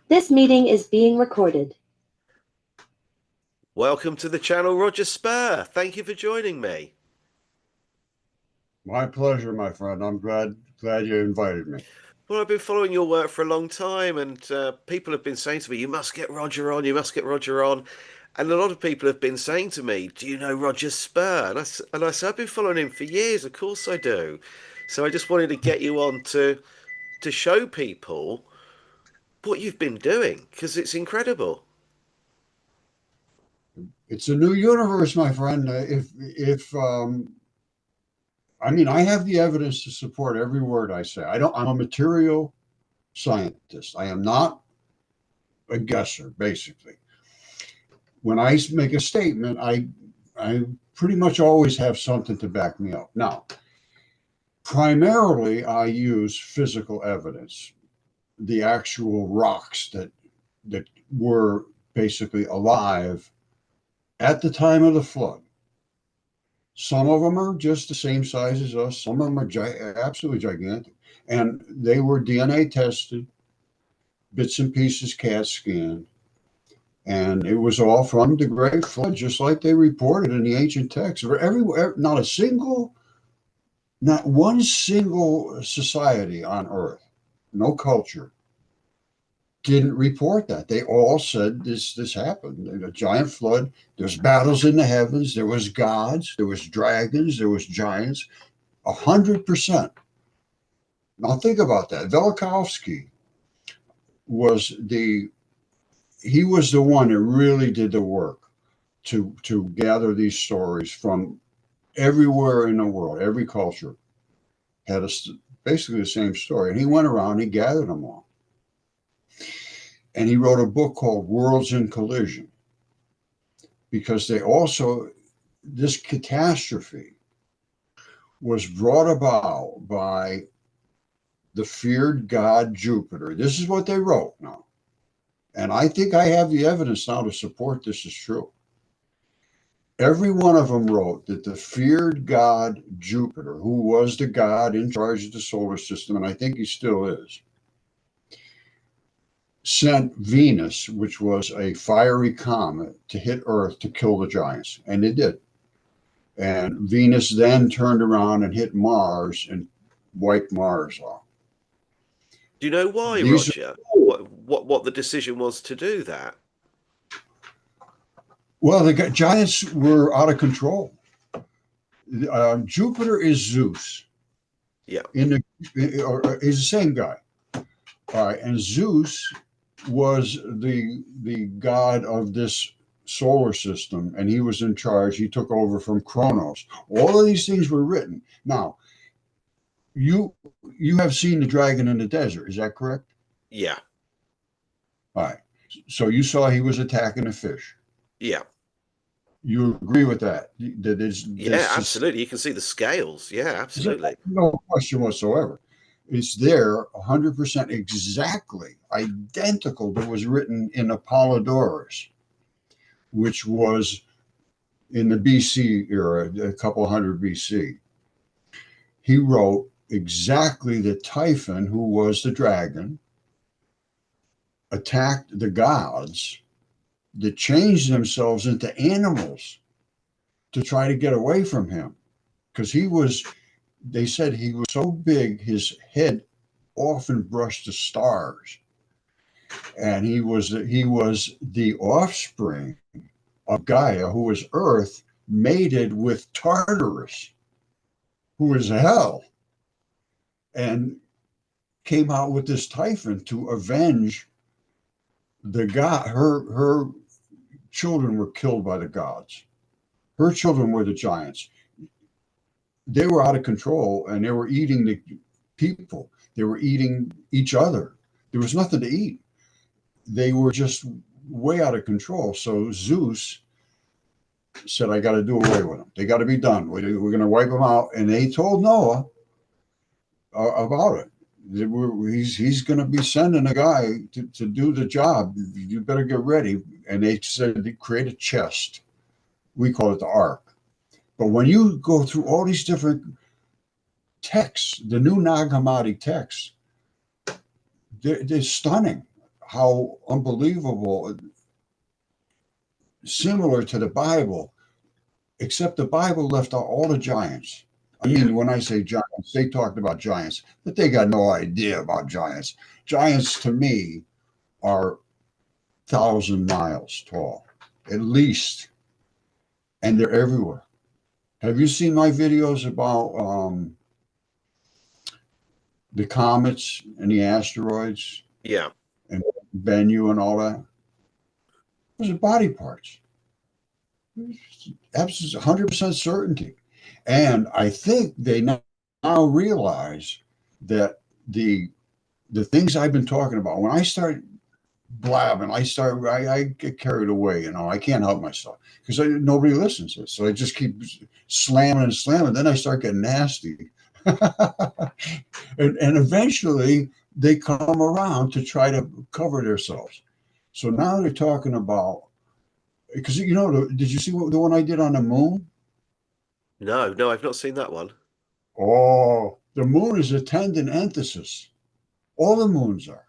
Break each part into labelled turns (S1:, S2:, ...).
S1: This meeting is being recorded.
S2: Welcome to the channel, Roger Spurr. Thank you for joining me.
S3: My pleasure, my friend. I'm glad you invited me.
S2: Well, I've been following your work for a long time, and people have been saying to me, you must get Roger on, you must get Roger on. And a lot of people have been saying to me, do you know Roger Spurr? And I said, I've been following him for years, of course I do. So I just wanted to get you on to show people what you've been doing, because it's incredible.
S3: It's a new universe, my friend. I have the evidence to support every word I say. I'm a material scientist. I am not a guesser, basically. When I make a statement, I pretty much always have something to back me up. Now, primarily, I use physical evidence, the actual rocks that were basically alive at the time of the flood. Some of them are just the same size as us. Some of them are absolutely gigantic. And they were DNA tested, bits and pieces CAT scanned. And it was all from the Great Flood, just like they reported in the ancient texts. Everywhere, not one single society on Earth, no culture, didn't report that. They all said this happened. A giant flood. There's battles in the heavens. There was gods. There was dragons. There was giants. 100%. Now think about that. Velikovsky was the one that really did the work to gather these stories from everywhere in the world. Every culture had basically the same story, and he went around. He gathered them all. And he wrote a book called Worlds in Collision, because this catastrophe was brought about by the feared god Jupiter. This is what they wrote now. And I think I have the evidence now to support this is true. Every one of them wrote that the feared god Jupiter, who was the god in charge of the solar system, and I think he still is, sent Venus, which was a fiery comet, to hit Earth to kill the giants. And it did. And Venus then turned around and hit Mars and wiped Mars off.
S2: Do you know why, Roger? What the decision was to do that?
S3: Well, the giants were out of control. Jupiter is Zeus.
S2: Yeah.
S3: He's the same guy. All right, and Zeus was the god of this solar system, and he was in charge. He took over from Kronos. All of these things were written. Now, you have seen the dragon in the desert, is that correct?
S2: Yeah.
S3: All right. So you saw he was attacking a fish.
S2: Yeah.
S3: You agree with that?
S2: Absolutely. You can see the scales. Yeah, absolutely.
S3: No question whatsoever. It's there 100% exactly identical to what was written in Apollodorus, which was in the BC era, a couple hundred BC. He wrote exactly that Typhon, who was the dragon, attacked the gods that changed themselves into animals to try to get away from him. Because they said he was so big, his head often brushed the stars. And he was the offspring of Gaia, who was Earth, mated with Tartarus, who is hell, and came out with this Typhon to avenge the god. Her children were killed by the gods. Her children were the giants. They were out of control, and they were eating the people. They were eating each other. There was nothing to eat. They were just way out of control. So Zeus said, I got to do away with them. They got to be done. We're going to wipe them out. And they told Noah about it. He's going to be sending a guy to do the job. You better get ready. And they said, create a chest. We call it the ark. But when you go through all these different texts, the new Nag Hammadi texts, they're stunning. how unbelievable, similar to the Bible, except the Bible left out all the giants. I mean, when I say giants, they talked about giants, but they got no idea about giants. Giants to me are 1,000 miles tall, at least, and they're everywhere. Have you seen my videos about the comets and the asteroids
S2: Yeah.
S3: and Bennu and all that? Those are body parts. Absolutely 100% certainty. And I think they now realize that the things I've been talking about, when I start blabbing, I get carried away, I can't help myself because nobody listens to it. So I just keep slamming and slamming. Then I start getting nasty. and eventually they come around to try to cover themselves. So now they're talking about, because did you see the one I did on the moon?
S2: No, I've not seen that one.
S3: Oh, the moon is a tendon enthesis. All the moons are.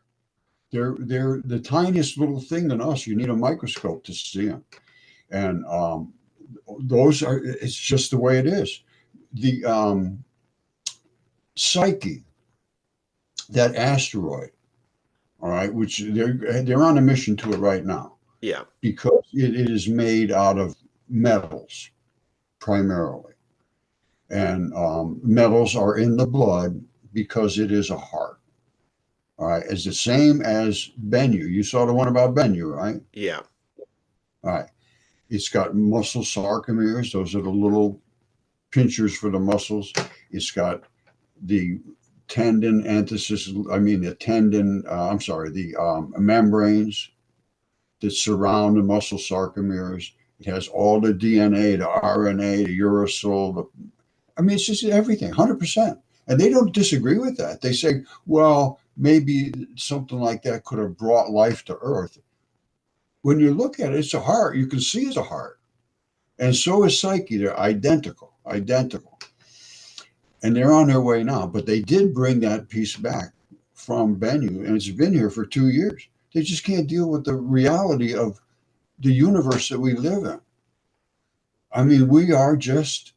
S3: They're the tiniest little thing in us. You need a microscope to see them, and those are. It's just the way it is. The Psyche, that asteroid, all right, which they're on a mission to it right now.
S2: Yeah.
S3: Because it is made out of metals primarily. And metals are in the blood because it is a heart. All right. It's the same as Bennu. You saw the one about Bennu, right?
S2: Yeah.
S3: All right. It's got muscle sarcomeres. Those are the little pinchers for the muscles. It's got the tendon anthesis. I mean, the tendon, the membranes that surround the muscle sarcomeres. It has all the DNA, the RNA, the uracil. It's just everything, 100%. And they don't disagree with that. They say, well, maybe something like that could have brought life to Earth. When you look at it, it's a heart. You can see it's a heart. And so is Psyche. They're identical. And they're on their way now. But they did bring that piece back from Bennu, and it's been here for 2 years. They just can't deal with the reality of the universe that we live in. I mean, we are just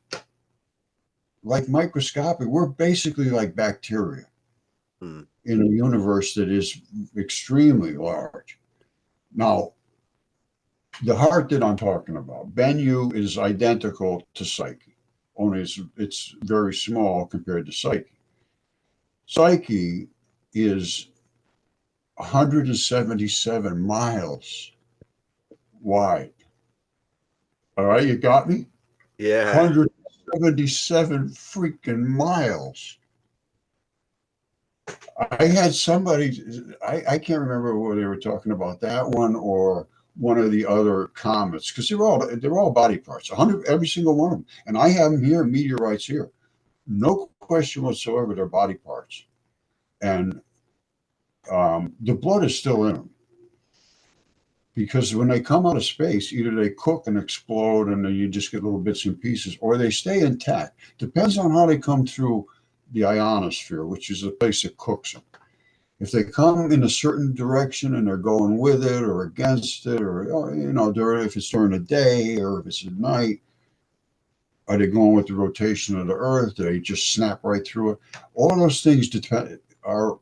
S3: like microscopic. We're basically like bacteria in a universe that is extremely large. Now, the heart that I'm talking about, Bennu, is identical to Psyche, only it's very small compared to Psyche. Psyche is 177 miles wide. All right, you got me?
S2: Yeah.
S3: 177 freaking miles. I had somebody, I can't remember whether they were talking about that one or one of the other comets, because they're all body parts, 100, every single one of them. And I have them here, meteorites here. No question whatsoever, they're body parts. And the blood is still in them. Because when they come out of space, either they cook and explode and then you just get little bits and pieces, or they stay intact. Depends on how they come through the ionosphere, which is the place that cooks them. If they come in a certain direction and they're going with it or against it, or if it's during the day or if it's at night, are they going with the rotation of the Earth? Do they just snap right through it? All those things are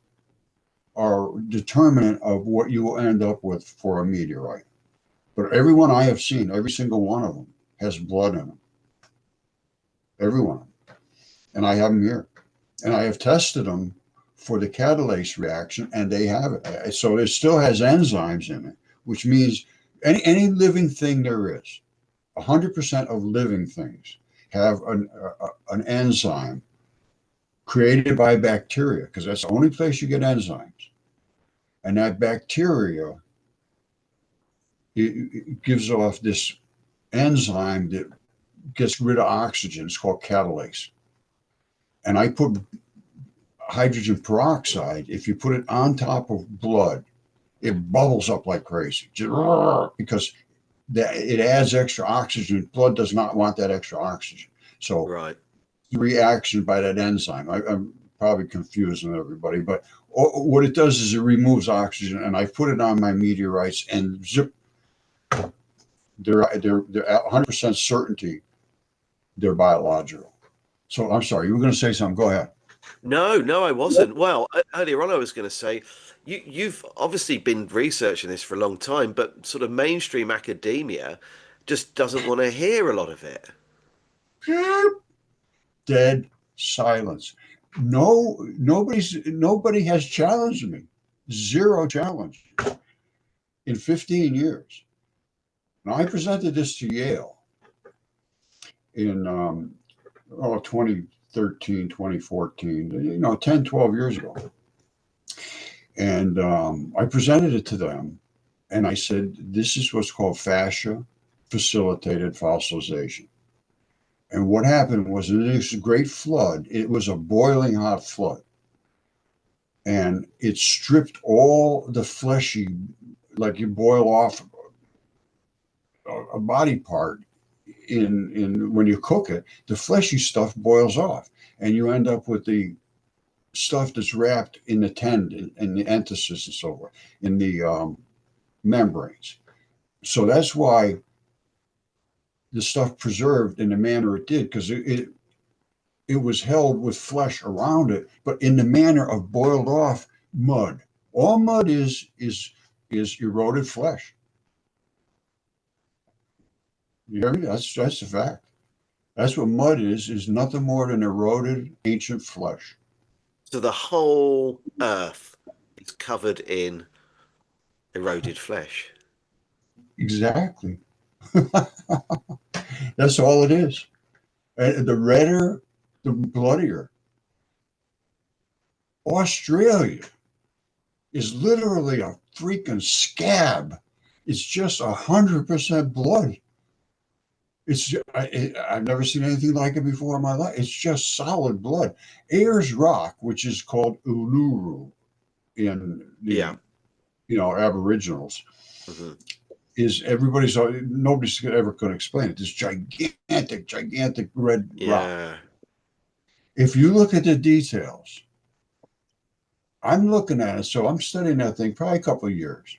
S3: determinant of what you will end up with for a meteorite. But everyone I have seen, every single one of them, has blood in them. Every one of them. And I have them here. And I have tested them for the catalase reaction, and they have it. So it still has enzymes in it, which means any living thing there is, 100% of living things have an enzyme created by bacteria, because that's the only place you get enzymes. And that bacteria, it gives off this enzyme that gets rid of oxygen. It's called catalase. And I put hydrogen peroxide. If you put it on top of blood, it bubbles up like crazy, because it adds extra oxygen. Blood does not want that extra oxygen. So
S2: right.
S3: the reaction by that enzyme. probably confusing everybody, but what it does is it removes oxygen, and I put it on my meteorites, and zip, they're 100% certainty they're biological. So I'm sorry, you were going to say something. Go ahead.
S2: No, I wasn't. Well, earlier on, I was going to say you've obviously been researching this for a long time, but sort of mainstream academia just doesn't want to hear a lot of it.
S3: Dead silence. No, nobody has challenged me. Zero challenge in 15 years. Now I presented this to Yale in 2013, 2014, 10, 12 years ago. And I presented it to them, and I said, this is what's called fascia facilitated fossilization. And what happened was in this great flood, it was a boiling hot flood. And it stripped all the fleshy, like you boil off a body part in when you cook it, the fleshy stuff boils off. And you end up with the stuff that's wrapped in the tendon and the enthesis and so forth, in the membranes. So that's why the stuff preserved in the manner it did, because it was held with flesh around it, but in the manner of boiled off mud. All mud is eroded flesh. You hear me? That's the fact. That's what mud is nothing more than eroded ancient flesh.
S2: So the whole Earth is covered in eroded flesh.
S3: Exactly. That's all it is. And the redder, the bloodier. Australia is literally a freaking scab. It's just 100% blood. I've never seen anything like it before in my life. It's just solid blood. Ayers Rock, which is called Uluru in the Aboriginals, is nobody's ever going to explain it. This gigantic red rock. If you look at the details, I'm looking at it, so I'm studying that thing probably a couple of years.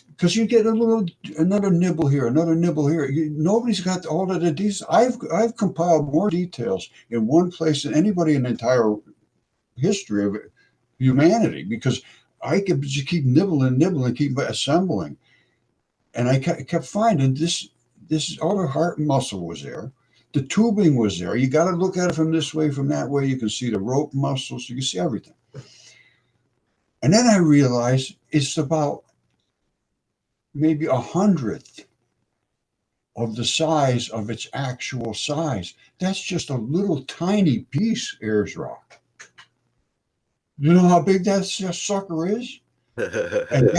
S3: Because you get another nibble here, another nibble here. Nobody's got all of the details. I've compiled more details in one place than anybody in the entire history of humanity, because I could just keep nibbling, keep assembling. And I kept finding this other heart muscle was there. The tubing was there. You got to look at it from this way, from that way. You can see the rope muscles. You can see everything. And then I realized it's about maybe 100th of the size of its actual size. That's just a little tiny piece, Ayers Rock. You know how big that sucker is? And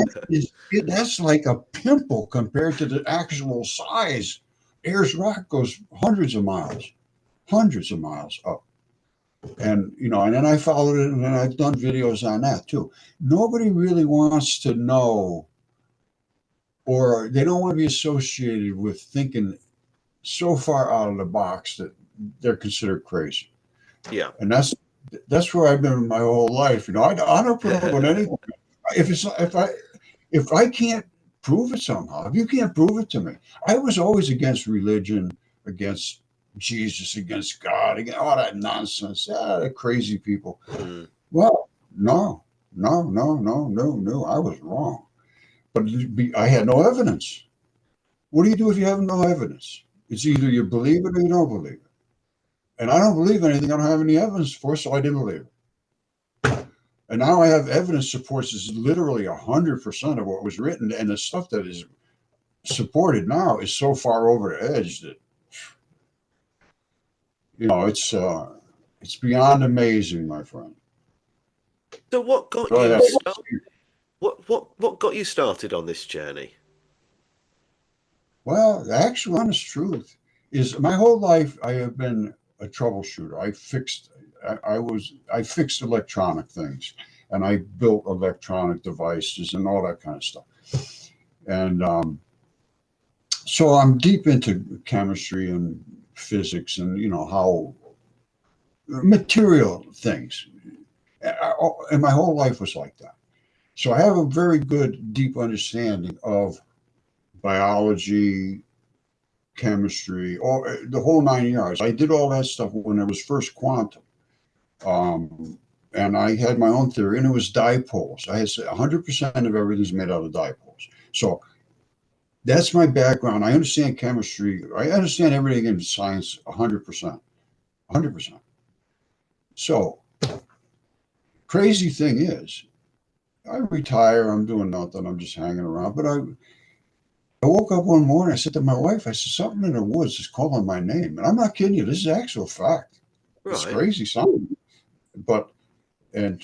S3: that's like a pimple compared to the actual size. Ayers Rock goes hundreds of miles up. And, and then I followed it, and then I've done videos on that too. Nobody really wants to know, or they don't want to be associated with thinking so far out of the box that they're considered crazy.
S2: Yeah.
S3: And that's where I've been my whole life. I don't put up with anything. If I can't prove it somehow, if you can't prove it to me, I was always against religion, against Jesus, against God, against all that nonsense, the crazy people. Well, no, I was wrong. But I had no evidence. What do you do if you have no evidence? It's either you believe it or you don't believe it. And I don't believe anything I don't have any evidence for, so I didn't believe it. And now I have evidence supports is literally 100% of what was written, and the stuff that is supported now is so far over the edge that it's beyond amazing, my friend.
S2: So what got you started? What got you started on this journey?
S3: Well, the actual honest truth is my whole life I have been a troubleshooter. I fixed electronic things, and I built electronic devices and all that kind of stuff. And so I'm deep into chemistry and physics, and how material things. And my whole life was like that. So I have a very good, deep understanding of biology, chemistry, or the whole 9 yards. I did all that stuff when it was first quantum. And I had my own theory, and it was dipoles. I had 100% of everything's made out of dipoles. So that's my background. I understand chemistry. I understand everything in science 100%. 100%. So, crazy thing is, I retire, I'm doing nothing, I'm just hanging around. But I woke up one morning, I said to my wife, I said, something in the woods is calling my name. And I'm not kidding you, this is actual fact. It's
S2: Right.
S3: crazy something. And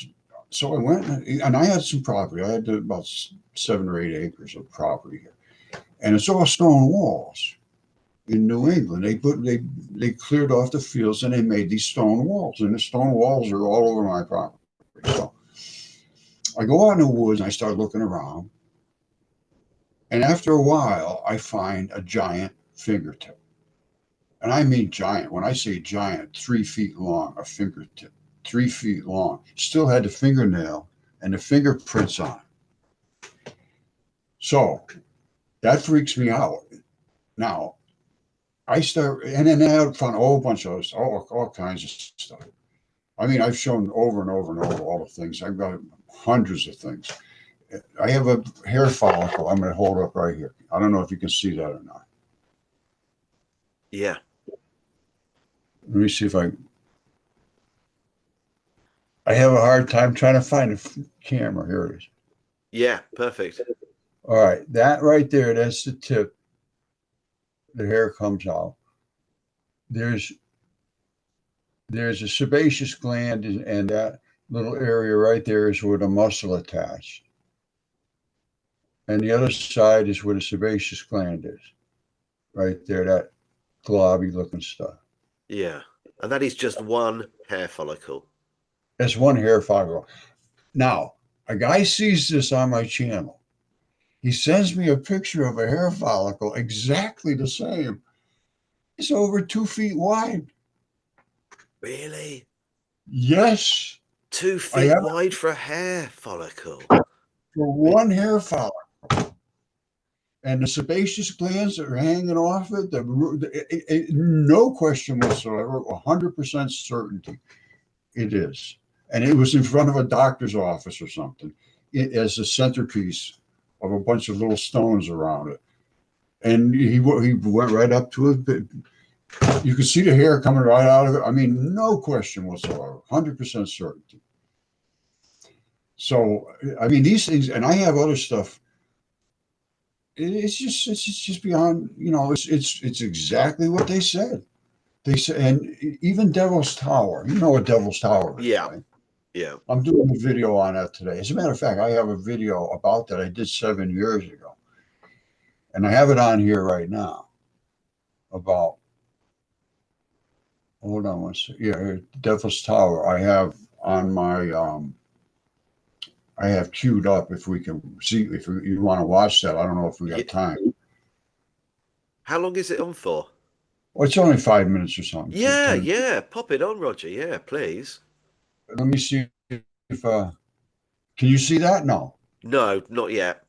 S3: so I went, and I had some property. I had about 7 or 8 acres of property here. And it's all stone walls in New England. They cleared off the fields and they made these stone walls. And the stone walls are all over my property. So I go out in the woods and I start looking around. And after a while, I find a giant fingertip. And I mean giant. When I say giant, 3 feet long, a fingertip, 3 feet long. Still had the fingernail and the fingerprints on it. So that freaks me out. Now, I start, and then I found a whole bunch of all kinds of stuff. I mean, I've shown over and over and over all the things. I've got hundreds of things. I have a hair follicle I'm going to hold up right here. I don't know if you can see that or not.
S2: Yeah.
S3: Let me see if I have a hard time trying to find a camera. Here it is.
S2: Yeah, perfect.
S3: All right, that right there, that's the tip. The hair comes out. There's a sebaceous gland, and that little area right there is where the muscle attached. And the other side is where the sebaceous gland is. Right there, that globby looking stuff.
S2: Yeah. And that is just one hair follicle.
S3: That's one hair follicle. Now, a guy sees this on my channel. He sends me a picture of a hair follicle exactly the same. It's over 2 feet wide.
S2: Really?
S3: Yes.
S2: 2 feet wide for a hair follicle.
S3: For one hair follicle. And the sebaceous glands that are hanging off it, no question whatsoever, 100% certainty it is. And it was in front of a doctor's office or something, as a centerpiece of a bunch of little stones around it. And he went right up to it. You could see the hair coming right out of it. I mean, no question whatsoever, 100% certainty. So, I mean, these things, and I have other stuff. It's just beyond, it's exactly what they said. They said, and even Devil's Tower, you know what Devil's Tower is,
S2: Yeah.
S3: right?
S2: Yeah.
S3: I'm doing a video on that today. As a matter of fact, I have a video about that I did 7 years ago. And I have it on here right now about, hold on one second. Yeah, Devil's Tower. I have on my, I have queued up if we can see, if you want to watch that. I don't know if we got time.
S2: How long is it on for?
S3: Well, it's only 5 minutes or something.
S2: Yeah, yeah. Pop it on, Roger. Yeah, please.
S3: Let me see if, can you see that? No.
S2: No, not yet.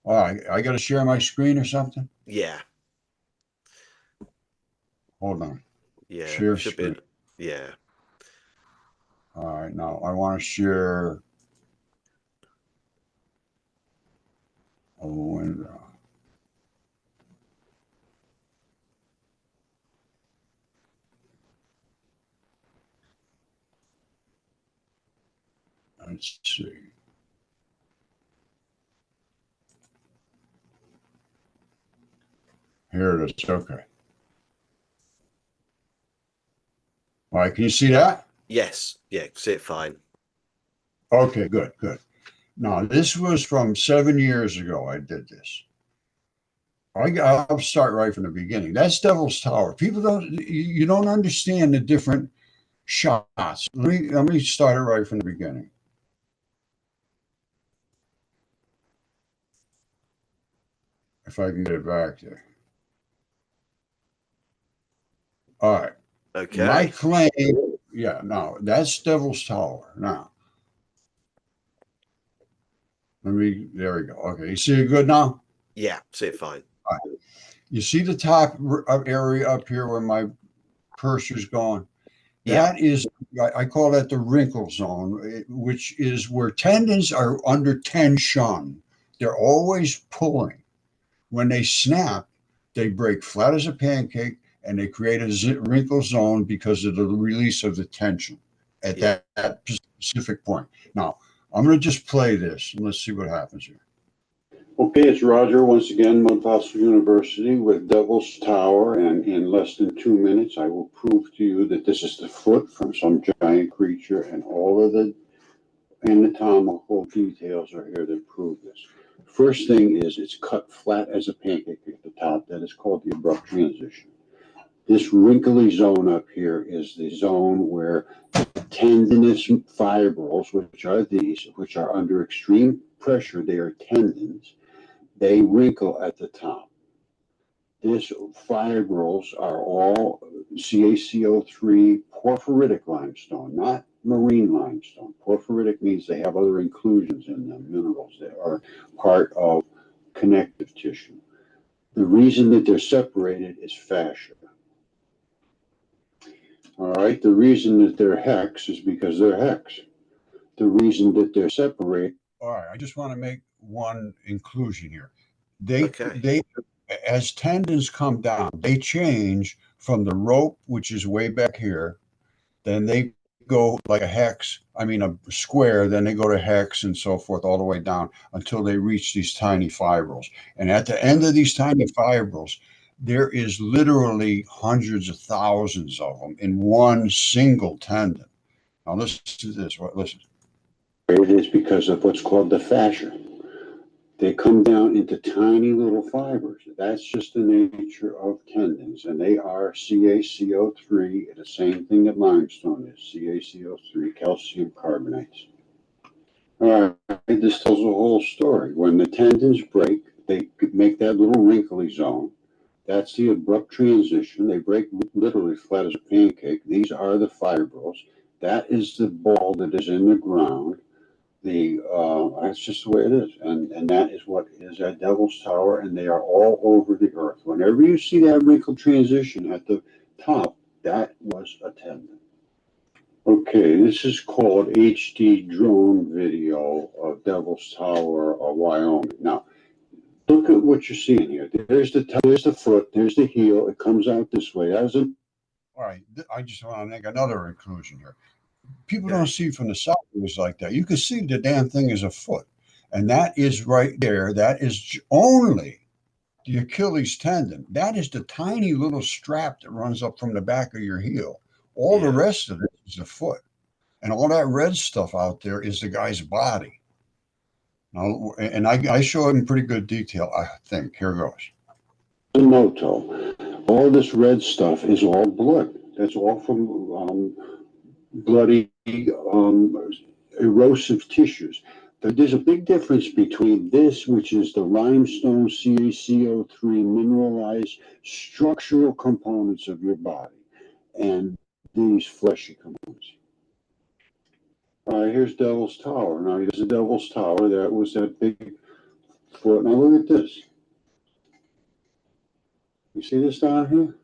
S3: All right, I got to share my screen or something?
S2: Yeah.
S3: Hold on.
S2: Yeah.
S3: Share
S2: Should
S3: screen.
S2: be. Yeah.
S3: All right, now I want to share a window. Let's see. Here it is. Okay. All right, can you see that?
S2: Yes. Yeah. See it fine.
S3: Okay, good, good. Now, this was from 7 years ago. I did this. I'll start right from the beginning. That's Devil's Tower. People you don't understand the different shots. Let me start it right from the beginning. If I can get it back there. All right.
S2: Okay.
S3: My claim Yeah, no, that's Devil's Tower. Now, there we go. Okay, you see it good now?
S2: Yeah, see it fine.
S3: All right. You see the top area up here where my cursor's going?
S2: Yeah,
S3: That is, I call that the wrinkle zone, which is where tendons are under tension. They're always pulling. When they snap, they break flat as a pancake and they create a wrinkle zone because of the release of the tension at
S2: yeah.
S3: that specific point. Now, I'm going to just play this and let's see what happens here. Okay, it's Roger once again, Mudfossil University with Devil's Tower, and in less than 2 minutes, I will prove to you that this is the foot from some giant creature, and all of the anatomical details are here to prove this. First thing is it's cut flat as a pancake at the top. That is called the abrupt transition. This wrinkly zone up here is the zone where tendinous fibrils, which are these, which are under extreme pressure, they are tendons, they wrinkle at the top. These fibrils are all CaCO3 porphyritic limestone, not marine limestone. Porphyritic means they have other inclusions in them, minerals that are part of connective tissue. The reason that they're separated is fascia. All right, the reason that they're hex is because they're hex. The reason that they're separated. All right, I just want to make one inclusion here.
S2: Okay.
S3: They as tendons come down, they change from the rope, which is way back here, then they go like a hex, I mean a square, then they go to hex and so forth all the way down until they reach these tiny fibrils. And at the end of these tiny fibrils, there is literally hundreds of thousands of them in one single tendon. Now listen to this. Listen. It is because of what's called the fascia. They come down into tiny little fibers. That's just the nature of tendons, and they are CaCO3, the same thing that limestone is, CaCO3, calcium carbonates. All right, this tells the whole story. When the tendons break, they make that little wrinkly zone. That's the abrupt transition. They break literally flat as a pancake. These are the fibrils. That is the ball that is in the ground. That's just the way it is, and that is what is at Devil's Tower, and they are all over the earth. Whenever you see that wrinkle transition at the top, that was a tendon. Okay, this is called HD drone video of Devil's Tower of Wyoming. Now, look at what you're seeing here. There's the foot, there's the heel. It comes out this way. All right, I just want to make another inclusion here. People don't see from the sideways like that. You can see the damn thing is a foot. And that is right there. That is only the Achilles tendon. That is the tiny little strap that runs up from the back of your heel. All the rest of it is the foot. And all that red stuff out there is the guy's body. Now, and I show it in pretty good detail, I think. Here goes. Moto. All this red stuff is all blood. That's all from bloody erosive tissues. But there's a big difference between this, which is the limestone CaCO3 mineralized structural components of your body, and these fleshy components. All right, here's Devil's Tower. Now, here's the Devil's Tower. That was that big foot. Now, look at this. You see this down here?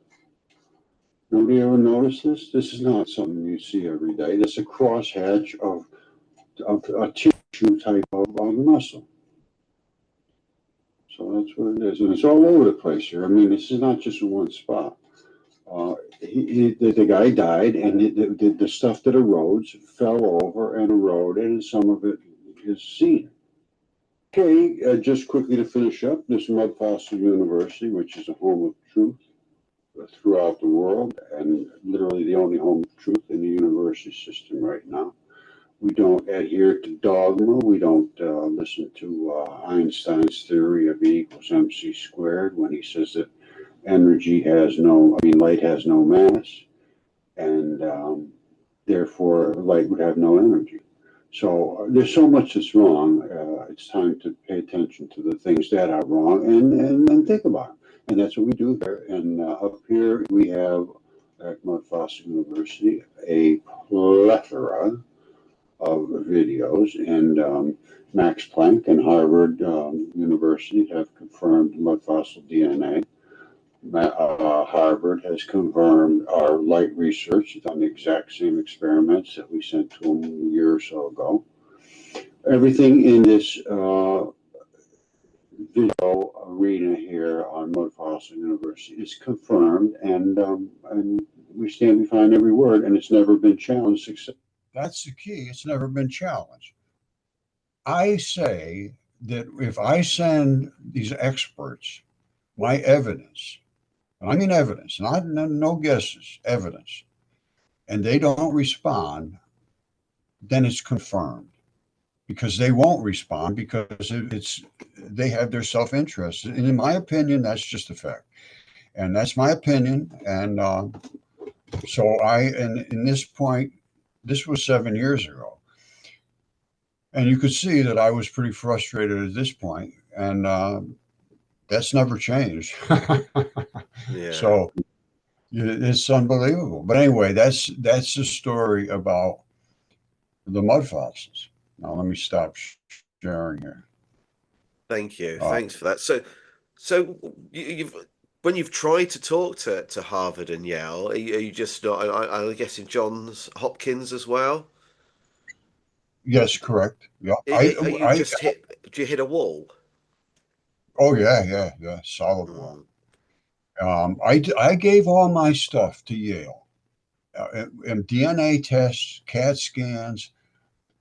S3: Nobody ever noticed this? This is not something you see every day. This is a crosshatch of a tissue type of muscle. So that's what it is. And it's all over the place here. I mean, this is not just in one spot. The guy died, and the stuff that erodes fell over and eroded, and some of it is seen. Okay, just quickly to finish up, this Mudfossil University, which is a home of truth throughout the world, and literally the only home of truth in the university system right now. We don't adhere to dogma. We don't listen to Einstein's theory of E equals mc squared when he says that light has no mass, and therefore light would have no energy. So there's so much that's wrong. It's time to pay attention to the things that are wrong and think about them. And that's what we do there. And up here we have at Mudfossil University a plethora of videos, and Max Planck and Harvard University have confirmed mudfossil DNA. Harvard has confirmed our light research, done the exact same experiments that we sent to them a year or so ago. Everything in this video arena here on Mudfossil University is confirmed, and we stand behind every word, and it's never been challenged. That's the key. It's never been challenged. I say that if I send these experts my evidence, and I mean evidence, not no guesses, evidence, and they don't respond, then it's confirmed, because they won't respond, because they have their self-interest. And in my opinion, that's just a fact, and that's my opinion. And so in this point, this was 7 years ago, and you could see that I was pretty frustrated at this point, and that's never changed.
S2: Yeah.
S3: So it's unbelievable. But anyway, that's the story about the mud fossils. Now let me stop sharing here.
S2: Thank you. Thanks for that. So you've when you've tried to talk to Harvard and Yale, are you just not? I guess in Johns Hopkins as well.
S3: Yes, correct. Yeah,
S2: Are you just hit? Do you hit a wall?
S3: Oh yeah, solid wall.
S2: Mm.
S3: I gave all my stuff to Yale, and DNA tests, CAT scans.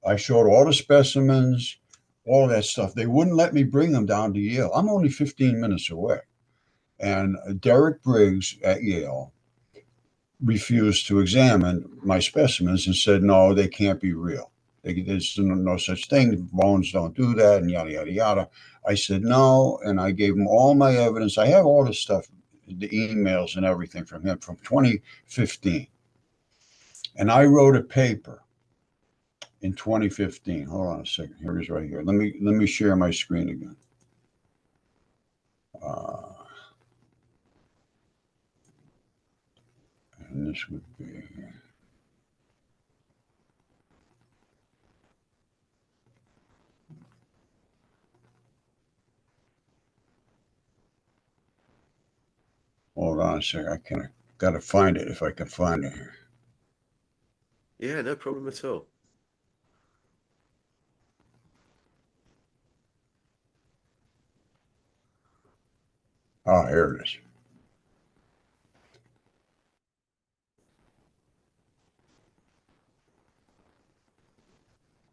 S3: I showed all the specimens, all that stuff. They wouldn't let me bring them down to Yale. I'm only 15 minutes away. And Derek Briggs at Yale refused to examine my specimens and said, no, they can't be real. There's no such thing. Bones don't do that, and yada, yada, yada. I said no, and I gave him all my evidence. I have all the stuff, the emails and everything from him from 2015. And I wrote a paper in 2015. Hold on a second. Here it is right here. Let me share my screen again. And this would be. Hold on a second. I gotta find it if I can find it here.
S2: Yeah, no problem at all.
S3: Oh, here it is.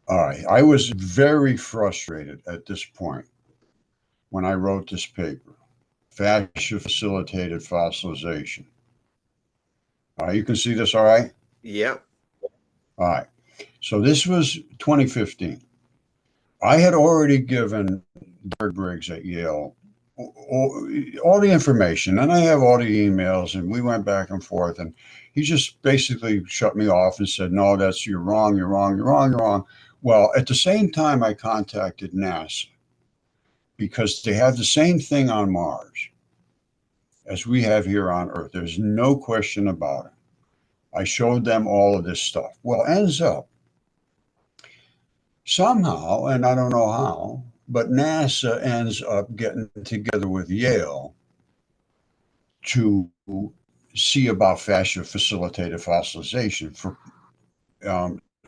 S3: All right. I was very frustrated at this point when I wrote this paper, fascia facilitated fossilization. You can see this all right?
S2: Yeah.
S3: All right. So this was 2015. I had already given Derek Briggs at Yale all the information, and I have all the emails, and we went back and forth, and he just basically shut me off and said, no, you're wrong, you're wrong, you're wrong, you're wrong. Well, at the same time, I contacted NASA because they have the same thing on Mars as we have here on Earth. There's no question about it. I showed them all of this stuff. Well, ends up somehow, and I don't know how, but NASA ends up getting together with Yale to see about fascia facilitated fossilization for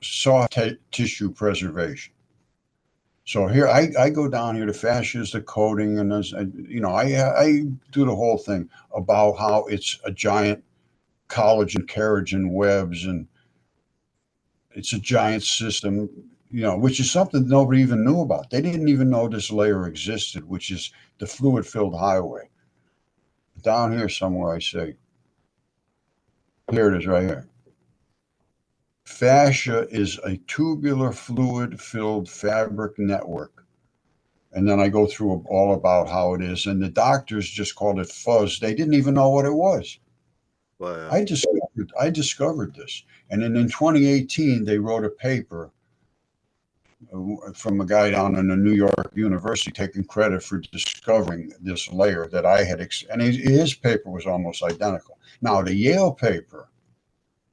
S3: soft tissue preservation. So here I go down here to fascias, the coating, and I do the whole thing about how it's a giant collagen keratin webs, and it's a giant system, which is something nobody even knew about. They didn't even know this layer existed, which is the fluid-filled highway. Down here somewhere, I say, here it is right here. Fascia is a tubular fluid-filled fabric network. And then I go through all about how it is. And the doctors just called it fuzz. They didn't even know what it was.
S2: Wow.
S3: I discovered this. And then in 2018, they wrote a paper from a guy down in the New York University taking credit for discovering this layer that I had, and his paper was almost identical. Now, the Yale paper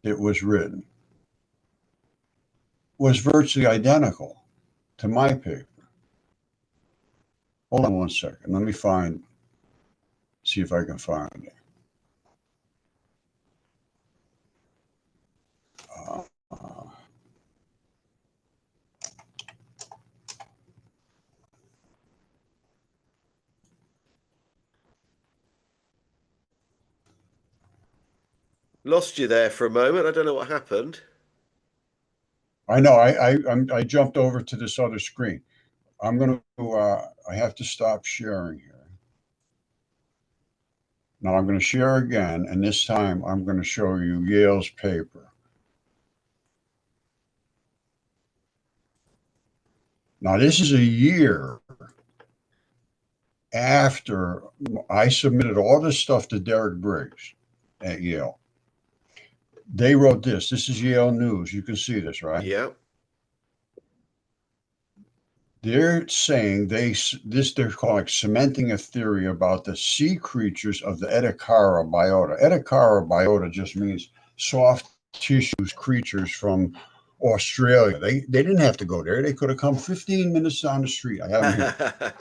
S3: that was written was virtually identical to my paper. Hold on one second. Let me see if I can find it.
S2: Lost you there for a moment. I don't know what happened.
S3: I know. I jumped over to this other screen. I'm going to. I have to stop sharing here. Now I'm going to share again, and this time I'm going to show you Yale's paper. Now this is a year after I submitted all this stuff to Derek Briggs at Yale. They wrote this. This is Yale News. You can see this, right?
S2: Yeah.
S3: They're saying they're calling cementing a theory about the sea creatures of the Edakara biota. Edakara biota just means soft tissues creatures from Australia. They didn't have to go there. They could have come 15 minutes down the street. I have them here.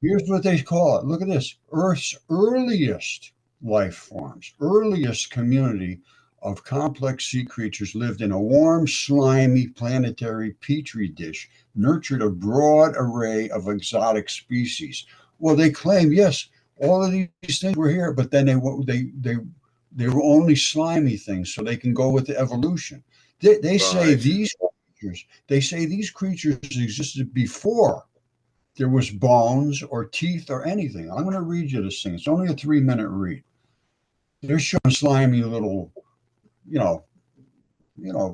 S3: Here's what they call it. Look at this. Earth's earliest life forms, earliest community of complex sea creatures lived in a warm, slimy planetary petri dish, nurtured a broad array of exotic species. Well, they claim, yes, all of these things were here, but then they were only slimy things, so they can go with the evolution. They say these creatures existed before there was bones or teeth or anything. I'm going to read you this thing. It's only a 3-minute read. They're showing slimy little,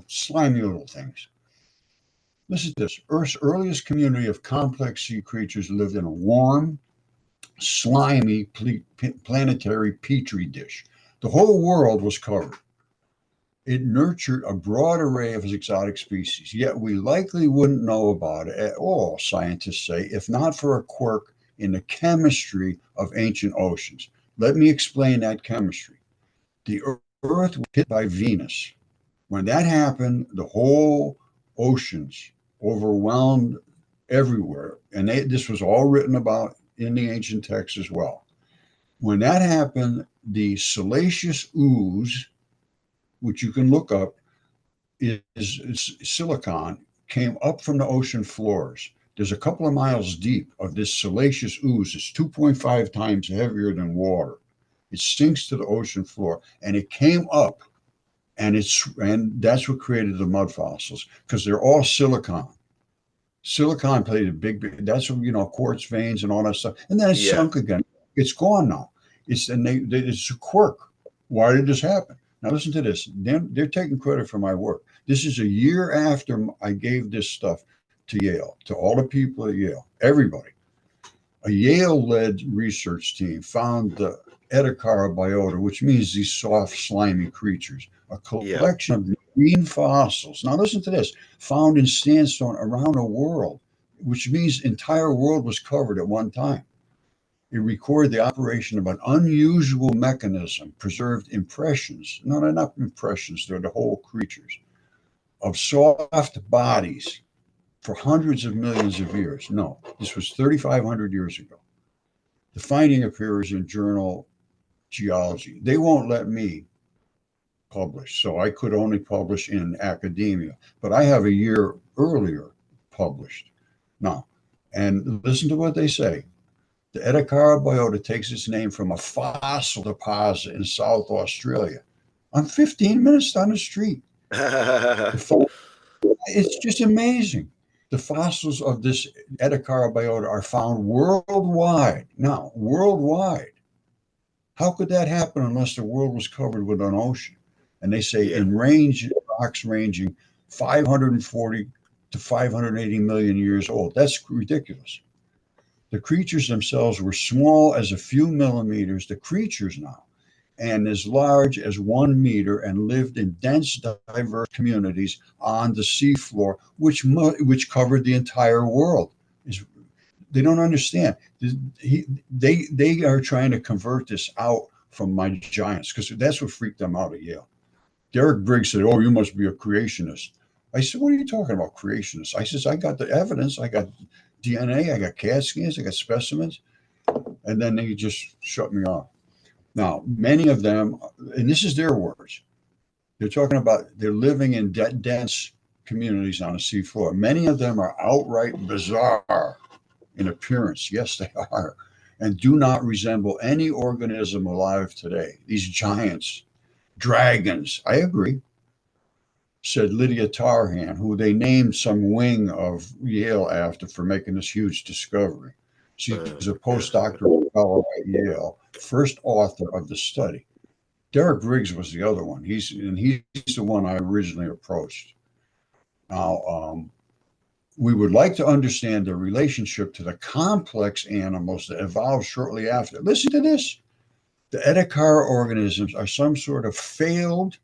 S3: slimy little things. Listen to this. Earth's earliest community of complex sea creatures lived in a warm, slimy planetary petri dish. The whole world was covered. It nurtured a broad array of exotic species, yet we likely wouldn't know about it at all, scientists say, if not for a quirk in the chemistry of ancient oceans. Let me explain that chemistry. The Earth was hit by Venus. When that happened, the whole oceans overwhelmed everywhere. And this was all written about in the ancient texts as well. When that happened, the siliceous ooze, which you can look up, is silicon, came up from the ocean floors. There's a couple of miles deep of this siliceous ooze. It's 2.5 times heavier than water. It sinks to the ocean floor, and it came up, and that's what created the mud fossils, because they're all silicon. Silicon played a big. That's what quartz veins and all that stuff, and then it sunk again. It's gone now. It's a quirk. Why did this happen? Now listen to this. They're taking credit for my work. This is a year after I gave this stuff to Yale, to all the people at Yale, everybody. A Yale-led research team found the Edakara biota, which means these soft, slimy creatures, a collection of marine fossils. Now listen to this, found in sandstone around the world, which means the entire world was covered at one time. It recorded the operation of an unusual mechanism, preserved impressions. No, they're not impressions, they're the whole creatures, of soft bodies for hundreds of millions of years. No, this was 3,500 years ago. The finding appears in journal Geology. They won't let me publish, so I could only publish in academia. But I have a year earlier published. Now, and listen to what they say. The Edakara biota takes its name from a fossil deposit in South Australia. I'm 15 minutes down the street. It's just amazing. The fossils of this Edakara biota are found worldwide. Now, worldwide. How could that happen unless the world was covered with an ocean? And they say in rocks ranging 540 to 580 million years old. That's ridiculous. The creatures themselves were small as a few millimeters. The creatures now, and as large as 1 meter and lived in dense, diverse communities on the seafloor, which covered the entire world. They don't understand. They are trying to convert this out from my giants because that's what freaked them out at Yale. Derek Briggs said, "Oh, you must be a creationist." I said, "What are you talking about, creationist?" I says, "I got the evidence. I got DNA. I got CAT scans. I got specimens." And then they just shut me off. Now, many of them, and this is their words, they're talking about they're living in dense communities on the seafloor. Many of them are outright bizarre in appearance. Yes, they are, and do not resemble any organism alive today. These giants, dragons, I agree, said Lydia Tarhan, who they named some wing of Yale after for making this huge discovery. She was a postdoctoral fellow at Yale, first author of the study. Derek Briggs was the other one. He's the one I originally approached. Now, we would like to understand the relationship to the complex animals that evolved shortly after. Listen to this. The Ediacara organisms are some sort of failed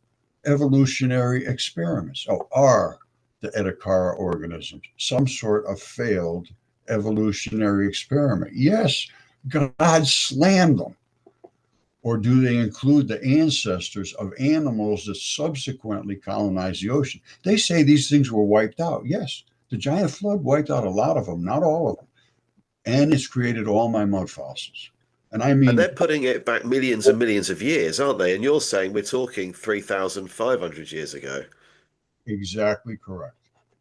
S3: evolutionary experiments. Oh, are the Ediacara organisms some sort of failed evolutionary experiment? Yes, God slammed them. Or do they include the ancestors of animals that subsequently colonized the ocean? They say these things were wiped out. Yes, the giant flood wiped out a lot of them, not all of them. And it's created all my mud fossils. And I mean,
S2: and they're putting it back millions and millions of years, aren't they? And you're saying we're talking 3,500 years ago.
S3: exactly correct.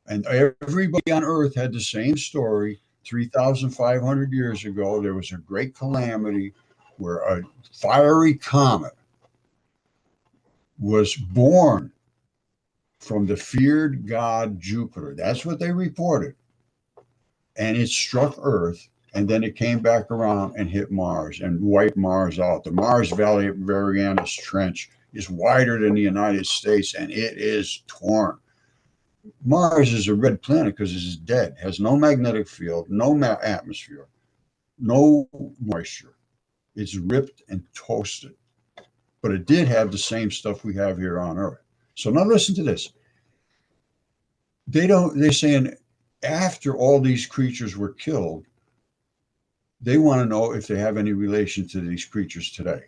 S3: And everybody on Earth had the same story. 3,500 years ago, there was a great calamity where a fiery comet was born from the feared god Jupiter. That's what they reported. And it struck Earth, and then it came back around and hit Mars and wiped Mars out. The Mars Valley Marianas Trench is wider than the United States, and it is torn. Mars is a red planet because it's dead, has no magnetic field, no atmosphere, no moisture. It's ripped and toasted. But it did have the same stuff we have here on Earth. So now listen to this. They're saying after all these creatures were killed, they want to know if they have any relation to these creatures today.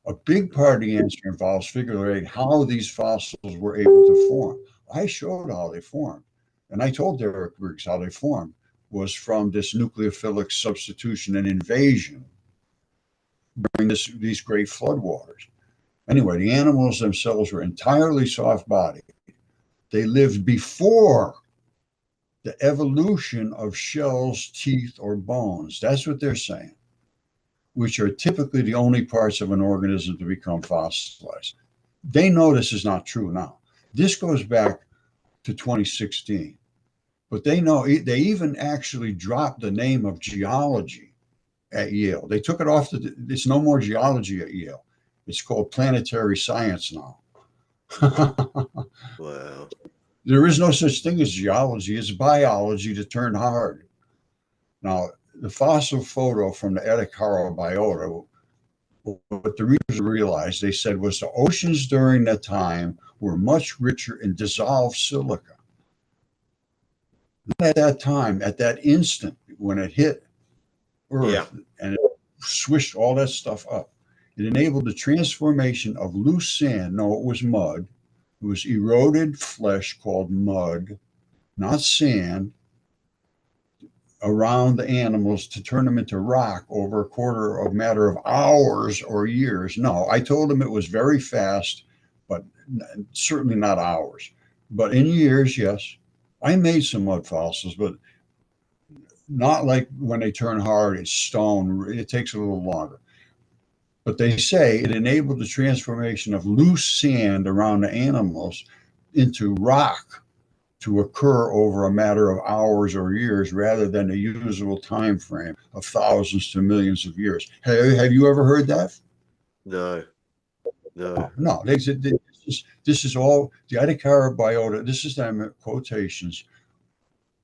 S3: A big part of the answer involves figuring out how these fossils were able to form. I showed how they formed, and I told Derek Briggs how they formed was from this nucleophilic substitution and invasion during these great floodwaters. Anyway, the animals themselves were entirely soft-bodied. They lived before the evolution of shells, teeth, or bones. That's what they're saying, which are typically the only parts of an organism to become fossilized. They know this is not true now. This goes back to 2016, but they know they even actually dropped the name of geology at Yale. They took it off. It's no more geology at Yale. It's called planetary science now.
S2: Wow.
S3: There is no such thing as geology. It's biology to turn hard. Now, the fossil photo from the Ediacara biota, what the readers realized, they said, was the oceans during that time were much richer in dissolved silica. At that time, at that instant, when it hit Earth and it swished all that stuff up, it enabled the transformation of loose sand. No, it was mud. It was eroded flesh called mud, not sand, around the animals to turn them into rock over a matter of hours or years. No, I told them it was very fast, but certainly not hours. But in years, yes. I made some mud fossils, but not like when they turn hard, it's stone. It takes a little longer. But they say it enabled the transformation of loose sand around the animals into rock to occur over a matter of hours or years rather than the usual time frame of thousands to millions of years. Have you ever heard that?
S2: No.
S3: No. This is all the Ediacara biota. This is them quotations.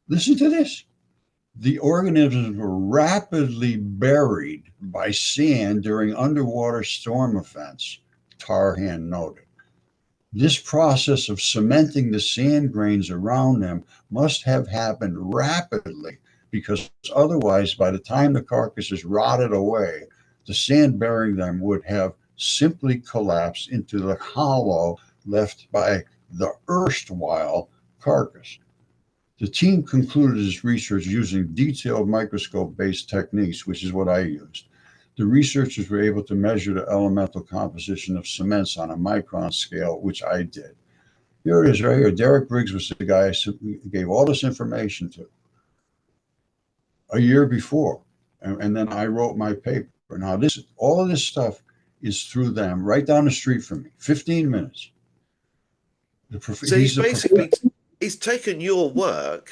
S3: Listen to this. The organisms were rapidly buried by sand during underwater storm events Tarhan noted. This process of cementing the sand grains around them must have happened rapidly, because otherwise, by the time the carcasses rotted away, the sand bearing them would have simply collapsed into the hollow left by the erstwhile carcass. The team concluded its research using detailed microscope-based techniques, which is what I used. The researchers were able to measure the elemental composition of cements on a micron scale, which I did. Here it is right here. Derek Briggs was the guy I gave all this information to a year before. And then I wrote my paper. Now, all of this stuff is through them, right down the street from me, 15 minutes.
S2: So he's taken your work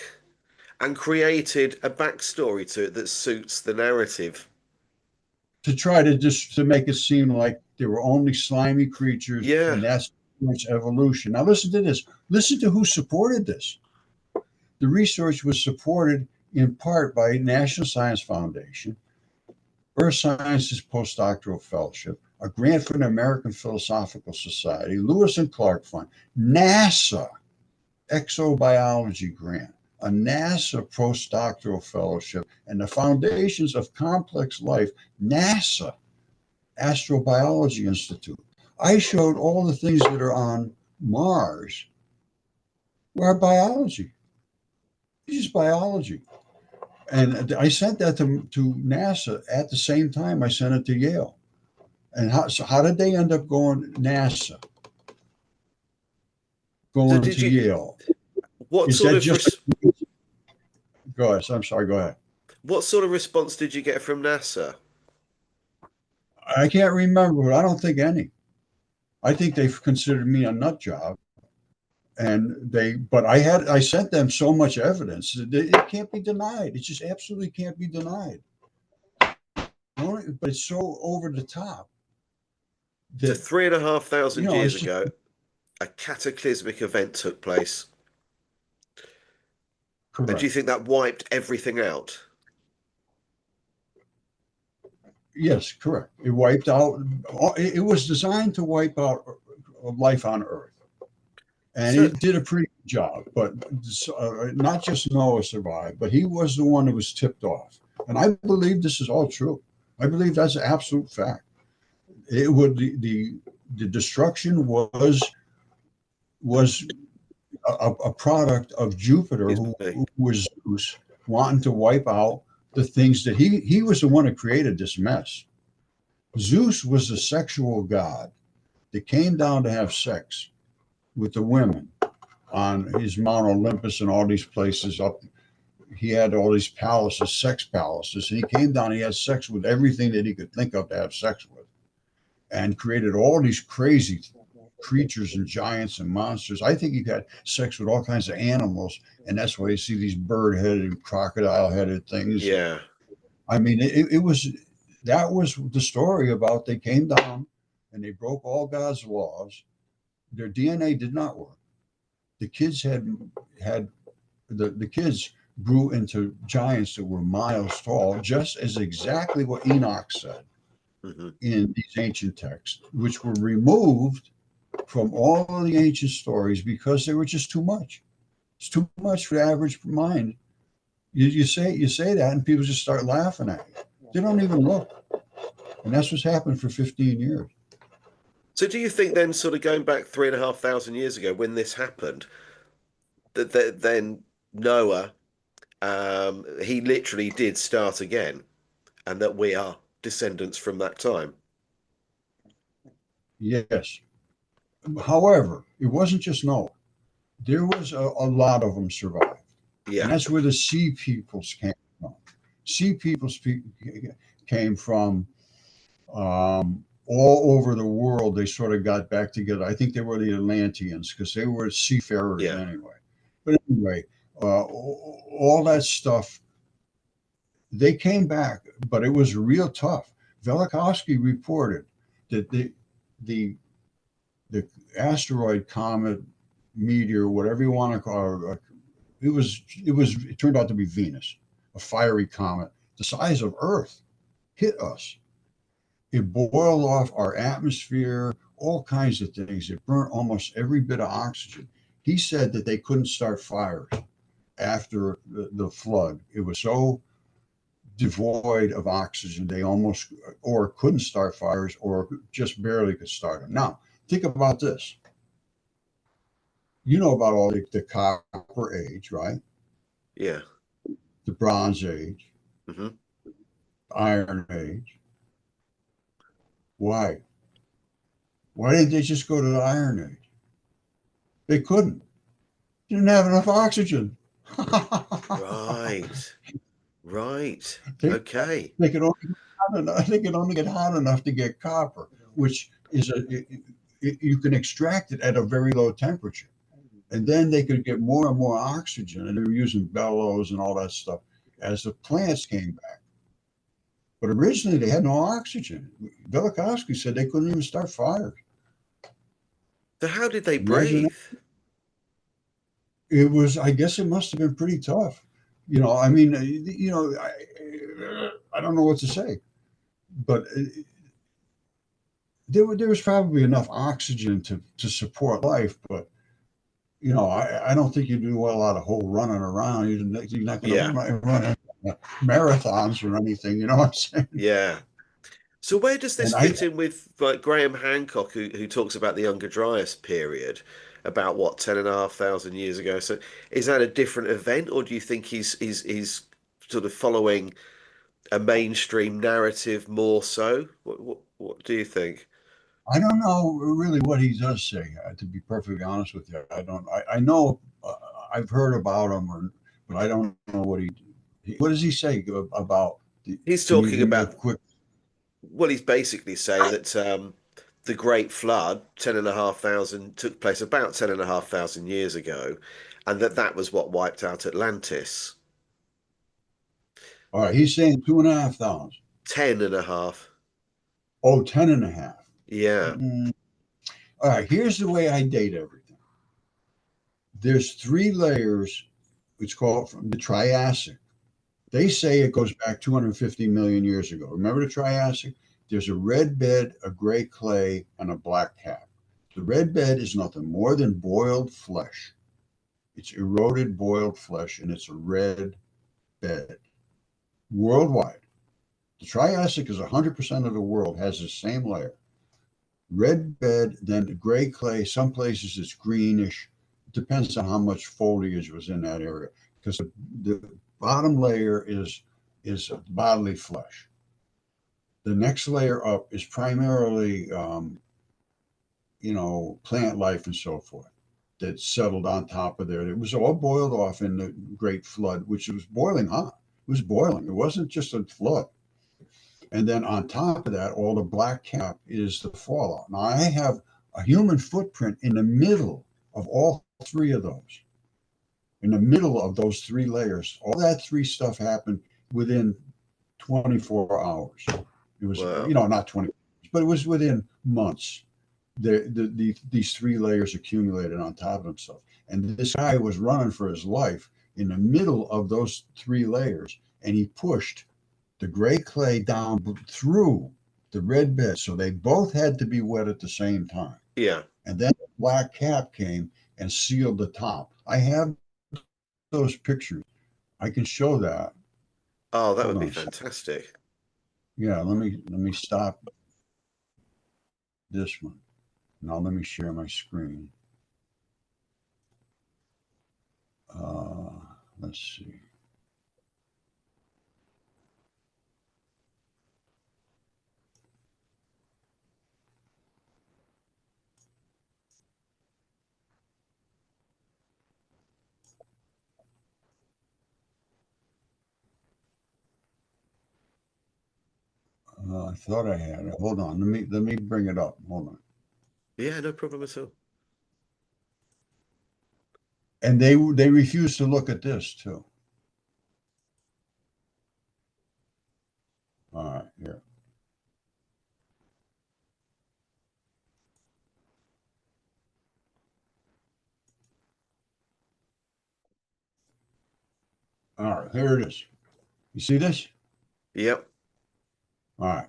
S2: and created a backstory to it that suits the narrative.
S3: To try to make it seem like they were only slimy creatures,
S2: Yeah.
S3: and that's much evolution. Now listen to this. Listen to who supported this. The research was supported in part by National Science Foundation, Earth Sciences Postdoctoral Fellowship, a grant from the American Philosophical Society, Lewis and Clark Fund, NASA Exobiology Grant, a NASA postdoctoral fellowship, and the Foundations of Complex Life, NASA Astrobiology Institute. I showed all the things that are on Mars were biology. It's just biology. And I sent that to NASA at the same time I sent it to Yale. And how did they end up going NASA? Going to Yale.
S2: What sort of
S3: Go ahead. I'm sorry. Go ahead.
S2: What sort of response did you get from NASA?
S3: I can't remember, but I don't think any. I think they've considered me a nut job, but I sent them so much evidence that it can't be denied. It just absolutely can't be denied. But it's so over the top.
S2: So 3,500 years ago, a cataclysmic event took place.
S3: Correct.
S2: And do you think that wiped everything out?
S3: Yes, correct. It wiped out. It was designed to wipe out life on Earth, and it did a pretty good job. But not just Noah survived, but he was the one who was tipped off. And I believe this is all true. I believe that's an absolute fact. It would the destruction was a product of Jupiter, who was Zeus, wanting to wipe out the things that he was the one who created this mess. Zeus was a sexual god that came down to have sex with the women on his Mount Olympus and all these places up. He had all these palaces, sex palaces, and he came down, he had sex with everything that he could think of to have sex with, and created all these crazy creatures and giants and monsters. I think he had sex with all kinds of animals, and that's why you see these bird-headed and crocodile-headed things.
S2: Yeah.
S3: I mean, that was the story about they came down and they broke all God's laws. Their DNA did not work. The kids the kids grew into giants that were miles tall, just as exactly what Enoch said in these ancient texts, which were removed from all of the ancient stories because they were just too much. It's too much for the average mind. You say that, and people just start laughing at you. They don't even look, and that's what's happened for 15 years.
S2: So, do you think then, sort of going back 3,500 years ago, when this happened, that then Noah, he literally did start again, and that we are descendants from that time?
S3: Yes. However, it wasn't just Noah. There was a lot of them survived.
S2: Yeah.
S3: And that's where the sea peoples came from. Sea peoples came from all over the world. They sort of got back together. I think they were the Atlanteans because they were seafarers anyway. But anyway, all that stuff, they came back, but it was real tough. Velikovsky reported that the asteroid, comet, meteor, whatever you want to call it, it turned out to be Venus, a fiery comet the size of Earth, hit us. It boiled off our atmosphere, all kinds of things. It burnt almost every bit of oxygen. He said that they couldn't start fires after the flood. It was so devoid of oxygen, they almost or couldn't start fires or just barely could start them. Now, think about this. You know about all the copper age, right?
S2: Yeah.
S3: The bronze age,
S2: Hmm.
S3: iron age. Why? Why didn't they just go to the iron age? They couldn't. They didn't have enough oxygen.
S2: Right. Right.
S3: they,
S2: Okay.
S3: they could only they could only get hot enough to get copper, which is you can extract it at a very low temperature, and then they could get more and more oxygen, and they were using bellows and all that stuff as the plants came back. But originally they had no oxygen. Velikovsky said they couldn't even start fires.
S2: So how did they
S3: Imagine that.
S2: breathe?
S3: It was, I guess it must have been pretty tough. I mean, I don't know what to say, but there was probably enough oxygen to support life, but I don't think you do a lot of whole running around. You're not going
S2: Yeah.
S3: to run marathons or anything. You know what I'm saying?
S2: Yeah. So where does this
S3: And I
S2: fit in with like Graham Hancock, who talks about the Younger Dryas period, about what 10,500 years ago? So is that a different event, or do you think he's sort of following a mainstream narrative more so? What do you think?
S3: I don't know really what he does say. To be perfectly honest with you, I don't. I know I've heard about him, but I don't know what does he say about the?
S2: He's
S3: Can you
S2: talking
S3: give me a
S2: about,
S3: quick?
S2: well, he's basically saying that the Great Flood, 10,500, took place about 10,500 years ago, and that was what wiped out Atlantis.
S3: All right, he's saying 2,500.
S2: 10.5.
S3: Oh, 10 and a half.
S2: Yeah.
S3: Mm. All right, here's the way I date everything. There's three layers. It's called from the Triassic. They say it goes back 250 million years ago. Remember the Triassic? There's a red bed, a gray clay, and a black cap. The red bed is nothing more than boiled flesh. It's eroded boiled flesh, and it's a red bed worldwide. The Triassic is 100% of the world has the same layer. Red bed, then the gray clay. Some places it's greenish. It depends on how much foliage was in that area. Because the bottom layer is bodily flesh. The next layer up is primarily, plant life and so forth that settled on top of there. It was all boiled off in the Great Flood, which was boiling hot. It was boiling. It wasn't just a flood. And then on top of that, all the black cap is the fallout. Now, I have a human footprint in the middle of all three of those, in the middle of those three layers. All that three stuff happened within 24 hours. It was,
S2: Wow.
S3: not 20, but it was within months. These three layers accumulated on top of themselves. And this guy was running for his life in the middle of those three layers, and he pushed the gray clay down through the red bed. So they both had to be wet at the same time.
S2: Yeah.
S3: And then the black cap came and sealed the top. I have those pictures. I can show that.
S2: Oh, that
S3: Hold
S2: would be
S3: on.
S2: fantastic.
S3: Yeah, let me stop this one. Now let me share my screen. Uh, let's see. I thought I had it. Hold on. Let me bring it up. Hold on.
S2: Yeah, no problem at all.
S3: And they refuse to look at this too. All right, here. All right, here it is. You see this?
S2: Yep.
S3: All right.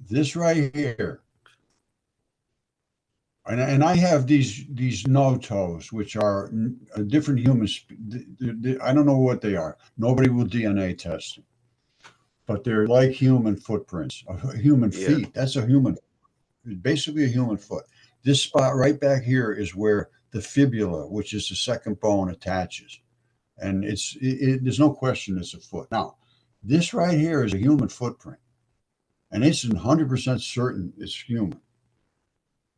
S3: This right here And I have these no toes, which are different humans. I don't know what they are. Nobody will DNA test them, but they're like human footprints, human
S2: Yeah.
S3: feet. That's a human, basically a human foot. This spot right back here is where the fibula, which is the second bone, attaches, and there's no question it's a foot. Now, this right here is a human footprint, and it's 100% certain it's human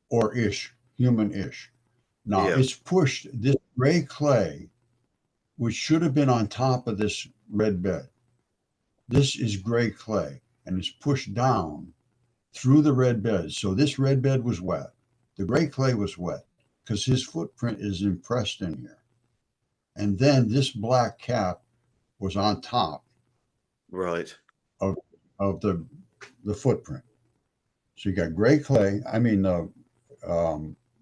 S3: or ish, human-ish. Now
S2: Yeah.
S3: it's pushed this gray clay, which should have been on top of this red bed. This is gray clay, and it's pushed down through the red bed. So this red bed was wet. The gray clay was wet because his footprint is impressed in here. And then this black cap was on top
S2: Right.
S3: of of the footprint. So you got gray clay. I mean the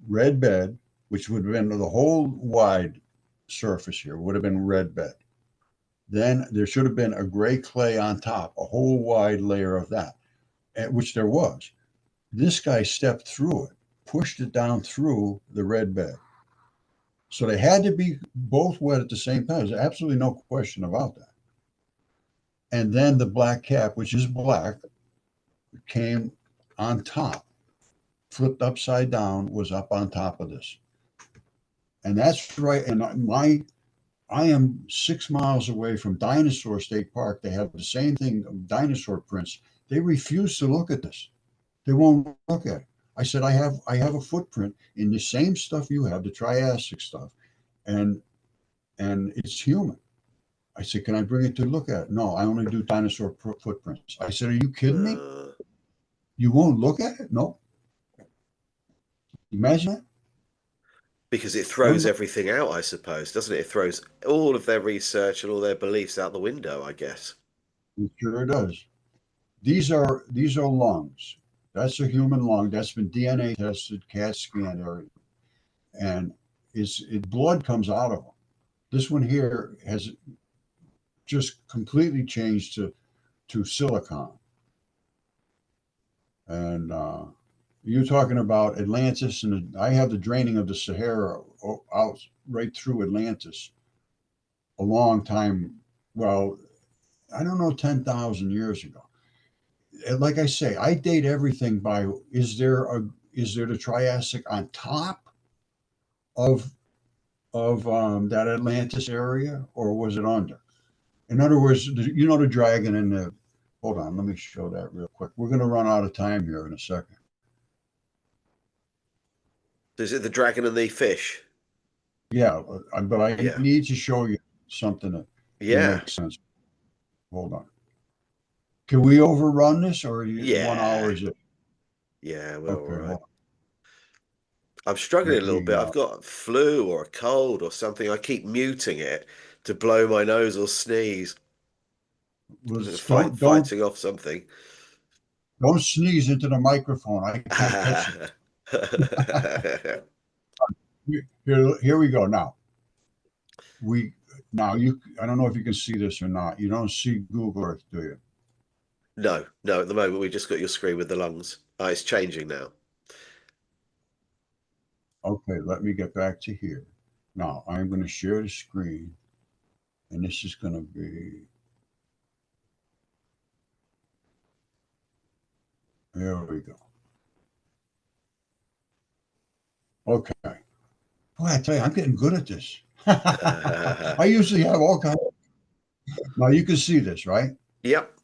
S3: red bed, which would have been the whole wide surface here would have been red bed. Then there should have been a gray clay on top, a whole wide layer of that, which there was. This guy stepped through it, pushed it down through the red bed. So they had to be both wet at the same time. There's absolutely no question about that. And then the black cap, which is black, came on top, flipped upside down, was up on top of this. And that's right. And I am 6 miles away from Dinosaur State Park. They have the same thing, dinosaur prints. They refuse to look at this. They won't look at it. I said, I have a footprint in the same stuff you have, the Triassic stuff, and it's human. I said, can I bring it to look at? No, I only do dinosaur footprints. I said, are you kidding me? You won't look at it? No. Imagine that.
S2: Because it throws everything out, I suppose, doesn't it? It throws all of their research and all their beliefs out the window, I guess.
S3: It sure does. These are lungs. That's a human lung. That's been DNA tested, CAT scanned, everything. And blood comes out of them. This one here has just completely changed to silicon. And you're talking about Atlantis, and I have the draining of the Sahara out right through Atlantis a long time. Well, I don't know, 10,000 years ago. Like I say, I date everything by is there the Triassic on top of that Atlantis area, or was it under? In other words, the dragon and the. Hold on, let me show that real quick. We're going to run out of time here in a second.
S2: Is it the dragon and the fish?
S3: Yeah, but I
S2: Yeah.
S3: need to show you something that
S2: Yeah.
S3: makes sense. Hold on. Can we overrun this, or
S2: Yeah.
S3: 1 hour is it?
S2: Yeah, we're all right.
S3: Well,
S2: I'm struggling a
S3: let
S2: little
S3: me,
S2: bit. I've got a flu or a cold or something. I keep muting it to blow my nose or sneeze. Fighting off something.
S3: don't sneeze into the microphone. I can't catch it. Here we go. Now I don't know if you can see this or not. You don't see Google Earth, do you?
S2: No, at the moment we just got your screen with the lungs. Oh, it's changing now.
S3: Okay, let me get back to here. Now I'm going to share the screen, and this is going to be. There we go. Okay. Boy, I tell you, I'm getting good at this. I usually have all kinds. Now you can see this, right?
S2: Yep.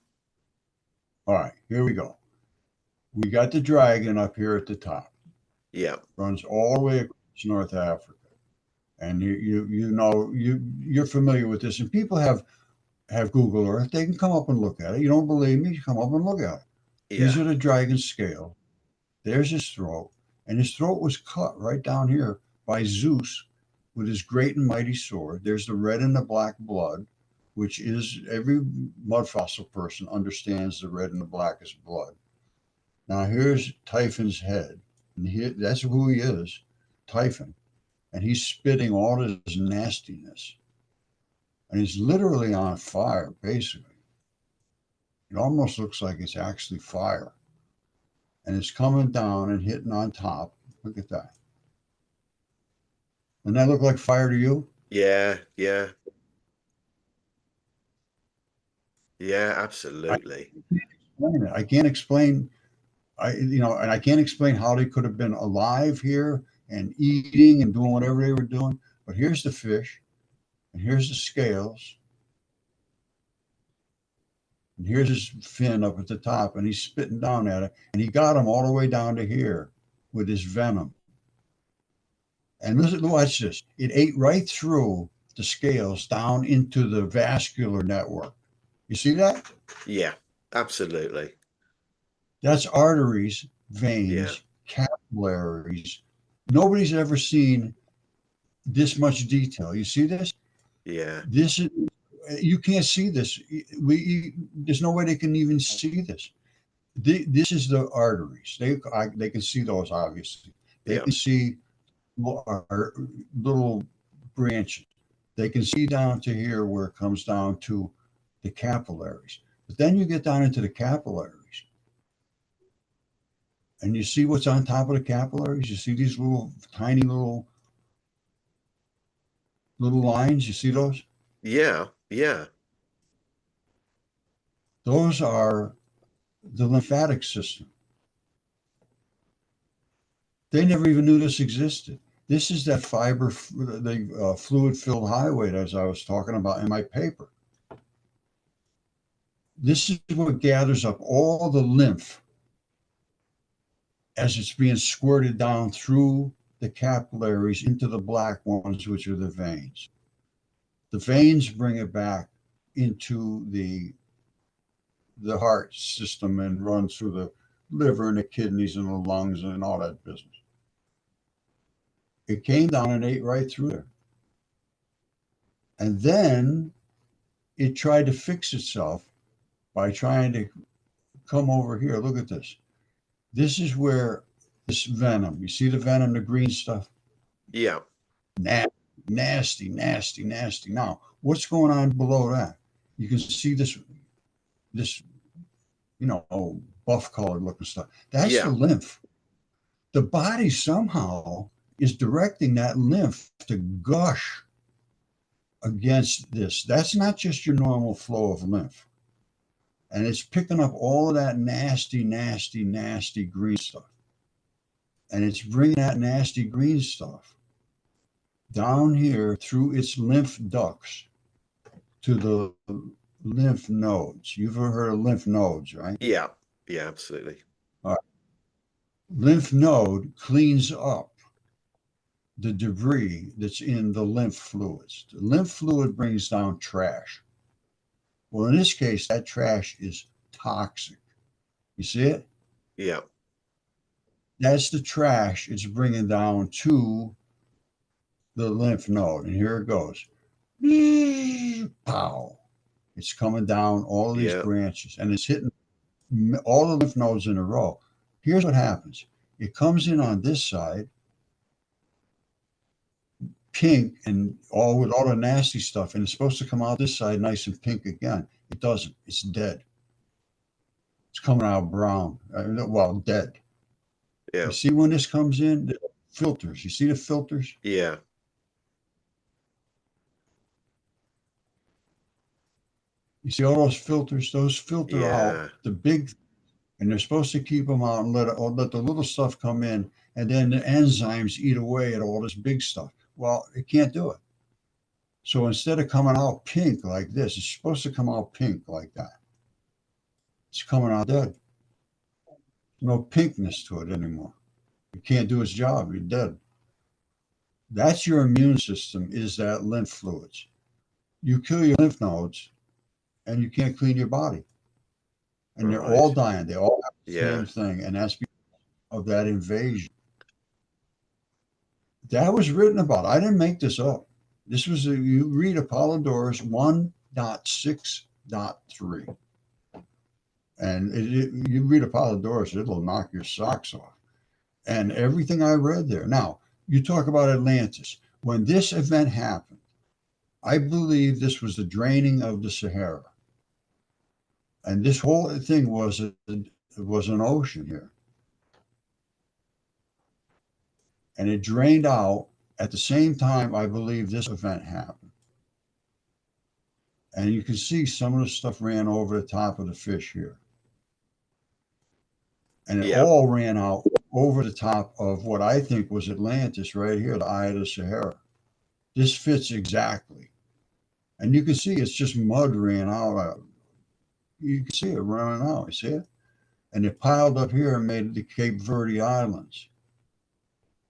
S3: All right, here we go. We got the dragon up here at the top.
S2: Yep.
S3: Runs all the way across North Africa, and you're familiar with this. And people have Google Earth. They can come up and look at it. You don't believe me? Come up and look at it.
S2: Yeah.
S3: These are the dragon's scale. There's his throat, and his throat was cut right down here by Zeus with his great and mighty sword. There's the red and the black blood, which is every mud fossil person understands the red and the black is blood. Now here's Typhon's head, and that's who he is, Typhon, and he's spitting all his nastiness, and he's literally on fire, basically. It almost looks like it's actually fire, and it's coming down and hitting on top. Look at that. Doesn't that look like fire to you?
S2: Yeah, yeah, yeah,
S3: I
S2: absolutely.
S3: can't explain it. I can't explain. And I can't explain how they could have been alive here and eating and doing whatever they were doing. But here's the fish, and here's the scales, and here's his fin up at the top, and he's spitting down at it, and he got him all the way down to here with his venom. And listen, watch this. It ate right through the scales down into the vascular network. You see that?
S2: Yeah, absolutely.
S3: That's arteries,
S2: Yeah,
S3: veins, capillaries. Nobody's ever seen this much detail. You see this?
S2: yeah,
S3: This is you can't see this. There's no way they can even see this. This is the arteries. They can see those obviously. They
S2: yeah,
S3: can see little branches. They can see down to here where it comes down to the capillaries. But then you get down into the capillaries, and you see what's on top of the capillaries. You see these little tiny little lines. You see those?
S2: yeah, yeah,
S3: Those are the lymphatic system. They never even knew this existed. This is that the fluid-filled highway as I was talking about in my paper. This is what gathers up all the lymph as it's being squirted down through the capillaries into the black ones, which are the veins. The veins bring it back into the heart system and run through the liver and the kidneys and the lungs and all that business. It came down and ate right through there. And then it tried to fix itself by trying to come over here. Look at this. This is where this venom, you see the venom, the green stuff?
S2: yeah,
S3: Nasty, nasty, nasty. Now, what's going on below that? You can see this, buff colored looking stuff. That's the
S2: yeah,
S3: lymph. The body somehow is directing that lymph to gush against this. That's not just your normal flow of lymph. And it's picking up all of that nasty, nasty, nasty green stuff. And it's bringing that nasty green stuff down here through its lymph ducts to the lymph nodes. You've ever heard of lymph nodes, right?
S2: yeah, yeah, absolutely.
S3: All right. Lymph node cleans up the debris that's in the lymph fluids. The lymph fluid brings down trash. Well, in this case, that trash is toxic. You see it?
S2: Yeah,
S3: That's the trash it's bringing down to the lymph node. And here it goes. Pow. It's coming down all of these
S2: yeah,
S3: branches and it's hitting all the lymph nodes in a row. Here's what happens. It comes in on this side, pink and all with all the nasty stuff, and it's supposed to come out this side nice and pink again. It doesn't. It's dead. It's coming out brown. Well, dead.
S2: yeah,
S3: You see when this comes in, the filters. You see the filters?
S2: yeah,
S3: You see all those filters? Those filter out
S2: yeah,
S3: the big, and they're supposed to keep them out and let the little stuff come in, and then the enzymes eat away at all this big stuff. Well, it can't do it. So instead of coming out pink like this, it's supposed to come out pink like that. It's coming out dead. No pinkness to it anymore. It can't do its job. You're dead. That's your immune system, is that lymph fluids. You kill your lymph nodes and you can't clean your body. And they're all
S2: right.
S3: dying. They all have the
S2: Yeah,
S3: same thing. And that's because of that invasion. That was written about. I didn't make this up. This was, you read Apollodorus 1.6.3. And you read Apollodorus, it'll knock your socks off. And everything I read there. Now, you talk about Atlantis. When this event happened, I believe this was the draining of the Sahara. And this whole thing was an ocean here. and it drained out at the same time I believe this event happened. And you can see some of the stuff ran over the top of the fish here. And it all ran out over the top of what I think was Atlantis right here, the Eye of the Sahara. This fits exactly. And you can see it's just mud ran out. You can see it running out. You see it? And it piled up here and made the Cape Verde Islands.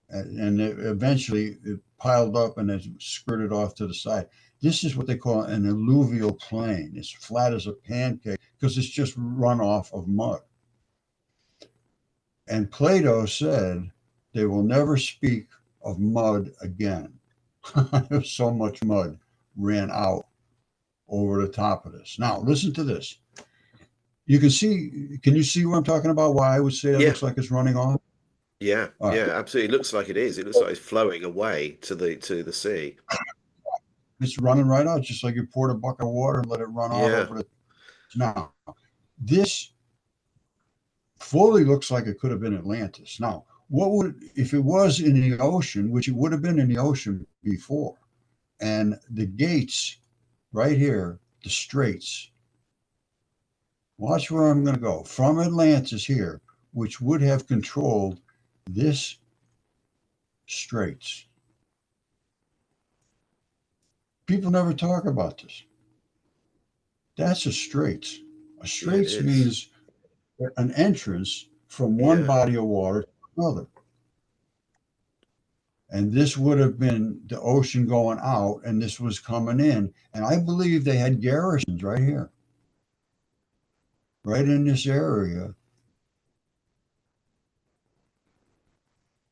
S3: And eventually it piled up and it skirted off to the side. This is what they call an alluvial plain. It's flat as a pancake because it's just runoff of mud. And Plato said they will never speak of mud again. So much mud ran out over the top of this. Now, listen to this. You can see, can you see what I'm talking about? Why I would say it looks like it's running off?
S2: Yeah, absolutely. It looks like it is. It looks like it's flowing away to the sea.
S3: It's running right out, just like you poured a bucket of water and let it run out over the. Now, this fully looks like it could have been Atlantis. Now, what would, if it was in the ocean, which it would have been in the ocean before, and the gates right here, the straits. Watch where I'm going to go. From Atlantis here, which would have controlled this straits. People never talk about this. That's a straits. A straits means an entrance from one body of water to another. And this would have been the ocean going out, and this was coming in. And I believe they had garrisons right here, right in this area.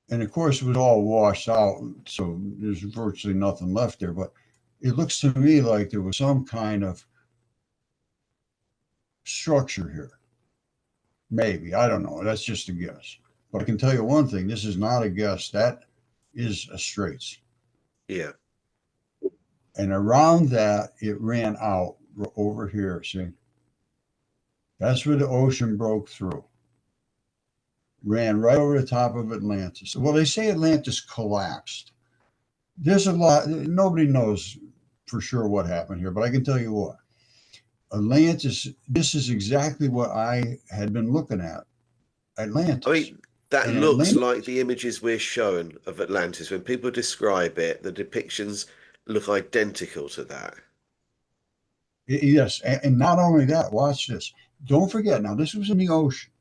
S3: And of course, it was all washed out, so there's virtually nothing left there. But it looks to me like there was some kind of structure here. Maybe. I don't know. That's just a guess. But I can tell you one thing. This is not a guess. That is a straits.
S2: Yeah.
S3: And around that, it ran out over here. See? That's where the ocean broke through. Ran right over the top of Atlantis. Well, they say Atlantis collapsed. There's a lot. Nobody knows for sure what happened here, but I can tell you what. Atlantis, this is exactly what I had been looking at. Atlantis.
S2: I mean, that looks like the images we're shown of Atlantis. When people describe it, the depictions look identical to that.
S3: Yes, and not only that, watch this. Don't forget, now this was in the ocean.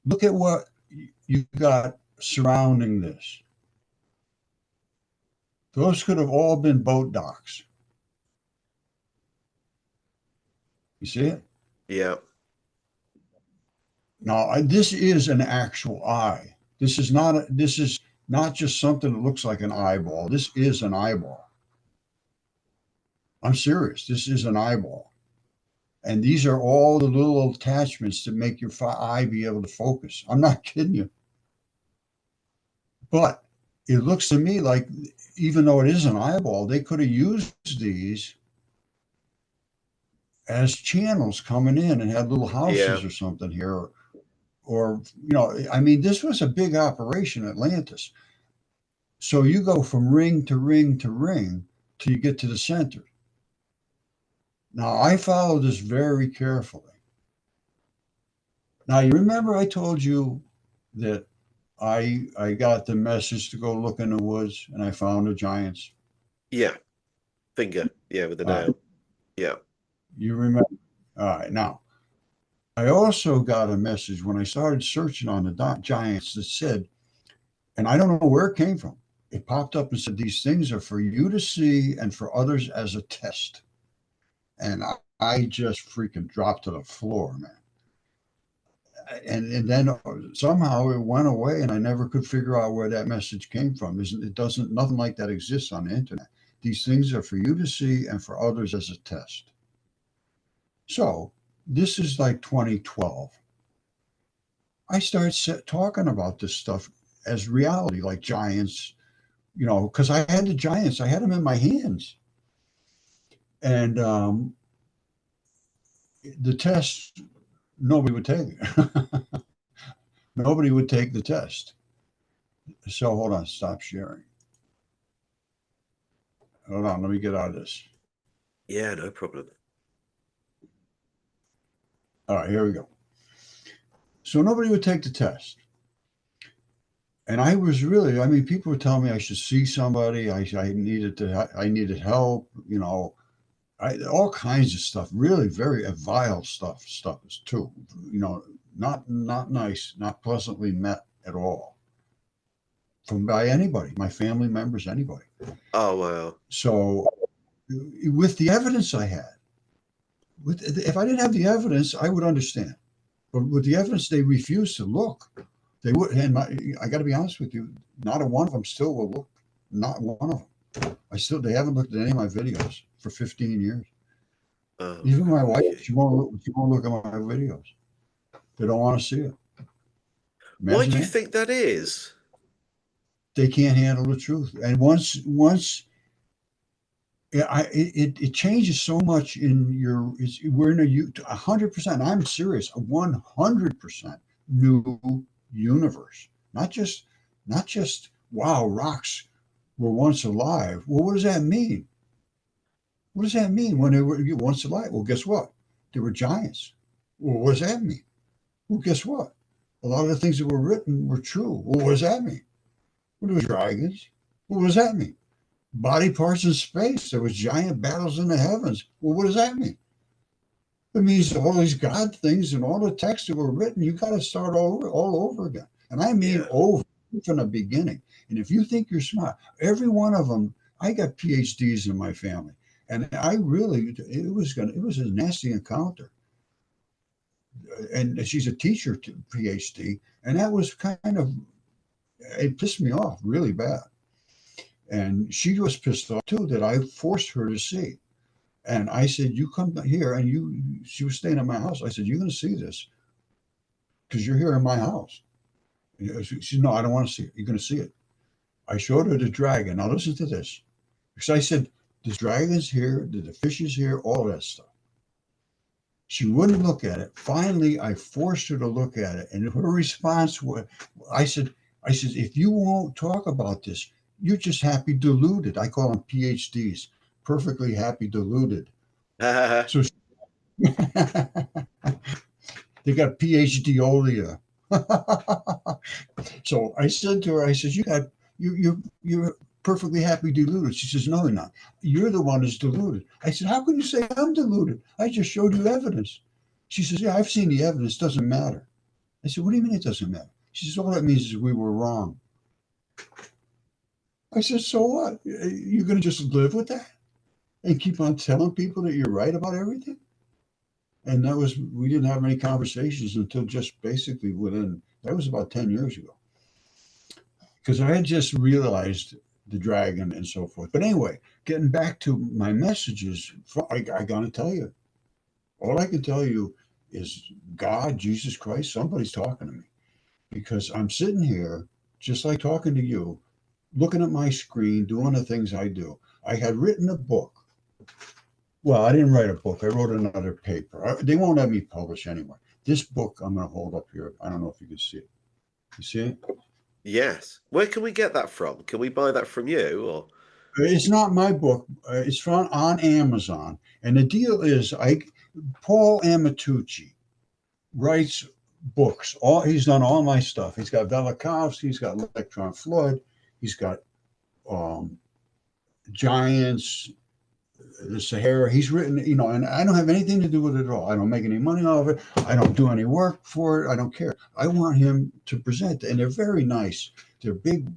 S3: Look at what you got surrounding this. Those could have all been boat docks. You see it?
S2: Yeah.
S3: Now, this is an actual eye. This is not just something that looks like an eyeball. This is an eyeball. I'm serious. This is an eyeball. And these are all the little attachments to make your eye be able to focus. I'm not kidding you. But it looks to me like, even though it is an eyeball, they could have used these as channels coming in and had little houses or something here. Or, you know, I mean, this was a big operation, Atlantis. So you go from ring to ring to ring till you get to the center. Now, I followed this very carefully. Now, you remember I told you that I got the message to go look in the woods and I found the giants?
S2: Yeah. Finger. Yeah, with the nail. Yeah.
S3: You remember? All right. Now, I also got a message when I started searching on the giants that said, and I don't know where it came from. It popped up and said, these things are for you to see and for others as a test. And I just freaking dropped to the floor, man. And then somehow it went away and I never could figure out where that message came from. Nothing like that exists on the internet. These things are for you to see and for others as a test. So this is like 2012. I started talking about this stuff as reality, like giants, you know, because I had the giants, I had them in my hands. And the test, nobody would take it. Nobody would take the test. So hold on, stop sharing. Hold on, let me get out of this.
S2: Yeah, no problem.
S3: All right, here we go. So nobody would take the test. And I was really, I mean, people were telling me I should see somebody. I needed help, all kinds of stuff, really very vile stuff too, not nice, not pleasantly met at all from by anybody, my family members, anybody.
S2: Oh, wow.
S3: So with the evidence I had, if I didn't have the evidence, I would understand. But with the evidence, they refused to look. They would, and I got to be honest with you, not a one of them still will look. Not one of them. They haven't looked at any of my videos for 15 years.
S2: Oh,
S3: Even my wife,
S2: crikey.
S3: she won't look at my videos. They don't want to see it.
S2: Why
S3: Imagine
S2: do you
S3: that.
S2: think that is?
S3: They can't handle the truth. And once it changes so much in we're in a 100%. I'm serious. A 100% new universe. Not just wow, rocks were once alive. Well, what does that mean? What does that mean when they were once alive? Well, guess what? They were giants. Well, what does that mean? Well, guess what? A lot of the things that were written were true. Well, what does that mean? Well, there was dragons. Well, what does that mean? Body parts in space. There was giant battles in the heavens. Well, what does that mean? It means all these God things and all the texts that were written, you got to start all over again. And I mean
S2: Yeah.
S3: over from the beginning. And if you think you're smart, every one of them, I got PhDs in my family. And it was a nasty encounter. And she's a teacher to PhD. And that was it pissed me off really bad. And she was pissed off too that I forced her to see. And I said, you come here, and she was staying at my house. I said, you're going to see this because you're here in my house. She said, no, I don't want to see it. You're going to see it. I showed her the dragon. Now listen to this. Because I said, the dragon's here, the fish is here, all that stuff. She wouldn't look at it. Finally, I forced her to look at it. And her response was, I said, if you won't talk about this, you're just happy deluded. I call them PhDs, perfectly happy deluded. So they got PhDolia. So I said to her, I said, you're perfectly happy deluded. She says, no, you're not. You're the one who's deluded. I said, how can you say I'm deluded? I just showed you evidence. She says, yeah, I've seen the evidence. It doesn't matter. I said, what do you mean it doesn't matter? She says, all that means is we were wrong. I said, so what? You're going to just live with that and keep on telling people that you're right about everything? And we didn't have any conversations until just basically that was about 10 years ago. Because I had just realized the dragon and so forth. But anyway, getting back to my messages, I got to tell you, all I can tell you is God, Jesus Christ, somebody's talking to me. Because I'm sitting here, just like talking to you, looking at my screen, doing the things I do. I had written a book. Well, I didn't write a book. I wrote another paper. They won't let me publish anyway. This book I'm going to hold up here. I don't know if you can see it. You see it?
S2: Yes. Where can we get that from? Can we buy that from you or?
S3: It's not my book. It's on Amazon. And the deal is, Paul Amatucci writes books. He's done all my stuff. He's got Velikovsky. He's got Electron Flood. He's got Giants, the Sahara. He's written, and I don't have anything to do with it at all. I don't make any money off it. I don't do any work for it. I don't care. I want him to present it. And they're very nice. They're big,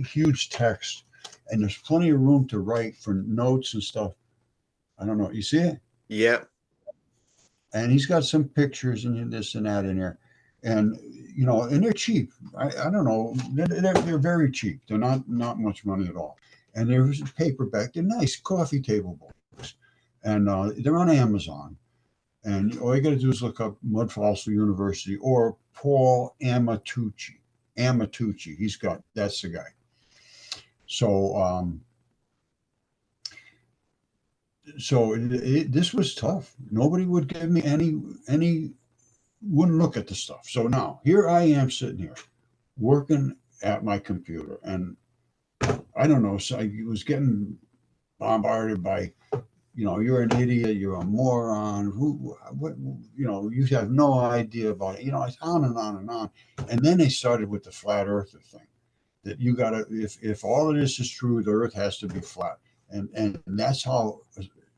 S3: huge text. And there's plenty of room to write for notes and stuff. I don't know. You see it?
S2: Yeah.
S3: And he's got some pictures and this and that in there. And, and they're cheap. I don't know. They're very cheap. They're not much money at all. And there's a paperback. They're nice coffee table books. And they're on Amazon. And all you got to do is look up Mudfossil University or Paul Amatucci. That's the guy. So, this was tough. Nobody would give me wouldn't look at the stuff. So now here I am sitting here working at my computer, and I don't know. So I was getting bombarded by, you're an idiot, you're a moron. What, you have no idea about it. It's on and on and on. And then they started with the flat earther thing, that you got to, if all of this is true, the earth has to be flat. And that's how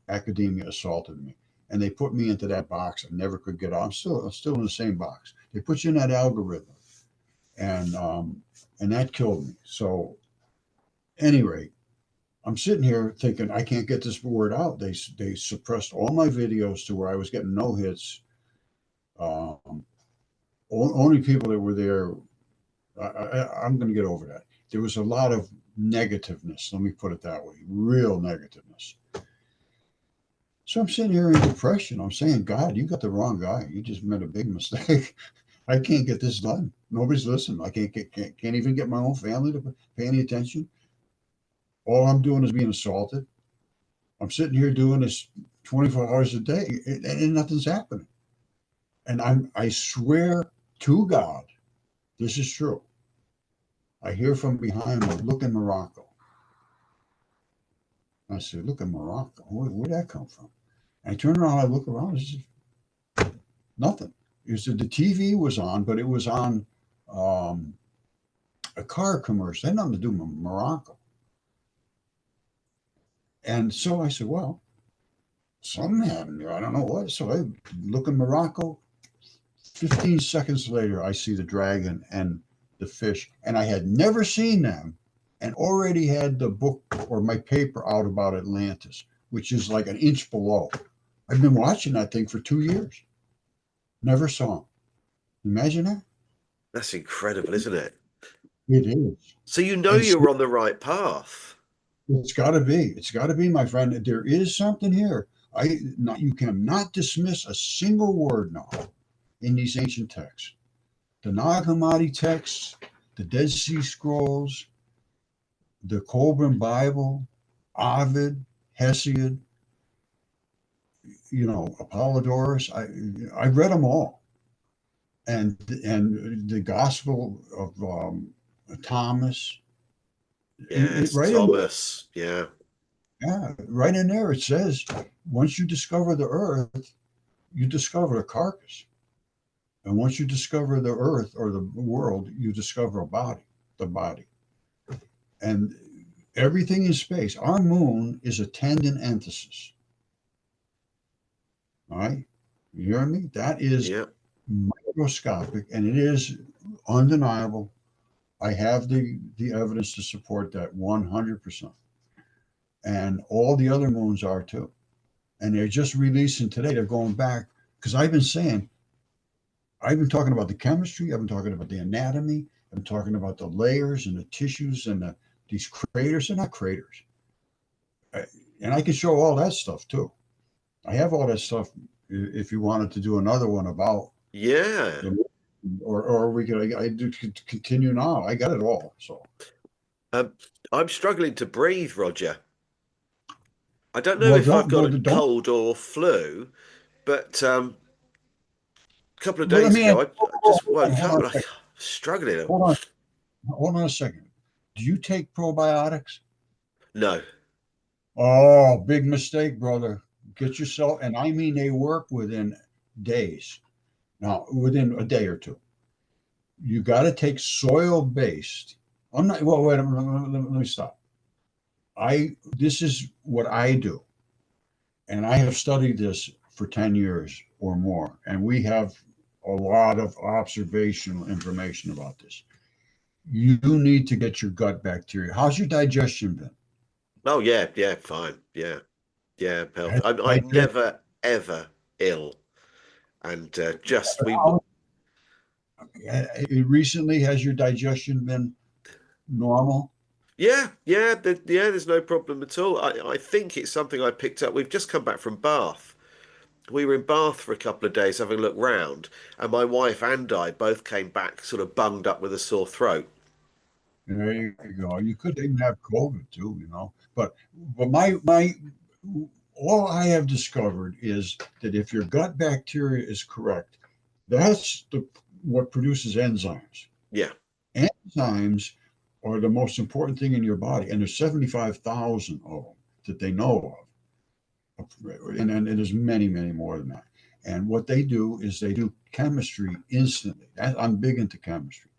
S3: academia assaulted me. And they put me into that box. I never could get out. I'm still in the same box. They put you in that algorithm, and that killed me. So, anyway, I'm sitting here thinking I can't get this word out. They suppressed all my videos to where I was getting no hits. Only people that were there. I'm going to get over that. There was a lot of negativeness. Let me put it that way. Real negativeness. So I'm sitting here in depression. I'm saying, God, you got the wrong guy. You just made a big mistake. I can't get this done. Nobody's listening. I can't even get my own family to pay any attention. All I'm doing is being assaulted. I'm sitting here doing this 24 hours a day, and nothing's happening. And I swear to God, this is true. I hear from behind me, look in Morocco. I said, look in Morocco. Where'd that come from? I turn around, I look around, it's just nothing. The TV was on, but it was on a car commercial. It had nothing to do with Morocco. And so I said, well, something happened there. I don't know what. So I look in Morocco. 15 seconds later, I see the dragon and the fish. And I had never seen them and already had the book or my paper out about Atlantis, which is like an inch below. I've been watching that thing for 2 years. Never saw him. Imagine that.
S2: That's incredible, isn't it?
S3: It is.
S2: So you're on the right path.
S3: It's got to be. It's got to be, my friend. There is something here. You cannot dismiss a single word now in these ancient texts. The Nag Hammadi texts, the Dead Sea Scrolls, the Colburn Bible, Ovid, Hesiod, Apollodorus. I read them all, and the Gospel of Thomas.
S2: Yes,
S3: right
S2: Thomas. Yeah,
S3: right in there it says, once you discover the earth, you discover a carcass, and once you discover the earth or the world, you discover the body, and everything in space. Our moon is a tendon enthesis. All right, you hear me? That is microscopic, and it is undeniable. I have the evidence to support that 100%. And all the other moons are too. And they're just releasing today. They're going back, because I've been talking about the chemistry, I've been talking about the anatomy, I've been talking about the layers and the tissues and these craters. They're not craters. And I can show all that stuff too. I have all that stuff if you wanted to do another one about.
S2: Yeah.
S3: Or we could, I do continue now. I got it all. So
S2: I'm struggling to breathe, Roger. I don't know if I've got a cold or flu, but a couple of days ago, I just woke up and I'm struggling.
S3: Hold on a second. Do you take probiotics?
S2: No.
S3: Oh, big mistake, brother. Get yourself, and I mean they work within days. Now, within a day or two. You got to take soil-based. I'm not, well, wait a minute, let me stop. This is what I do. And I have studied this for 10 years or more. And we have a lot of observational information about this. You need to get your gut bacteria. How's your digestion been?
S2: Oh, yeah, fine. Yeah, healthy. I'm never, ever ill. And
S3: recently, has your digestion been normal?
S2: Yeah, there's no problem at all. I think it's something I picked up. We've just come back from Bath. We were in Bath for a couple of days having a look round, and my wife and I both came back sort of bunged up with a sore throat.
S3: There you go. You could even have COVID too, But all I have discovered is that if your gut bacteria is correct, that's what produces enzymes.
S2: Yeah.
S3: enzymes are the most important thing in your body, and there's 75,000 of them that they know of, and there's many, many more than that. And what they do is they do chemistry instantly. I'm big into chemistry.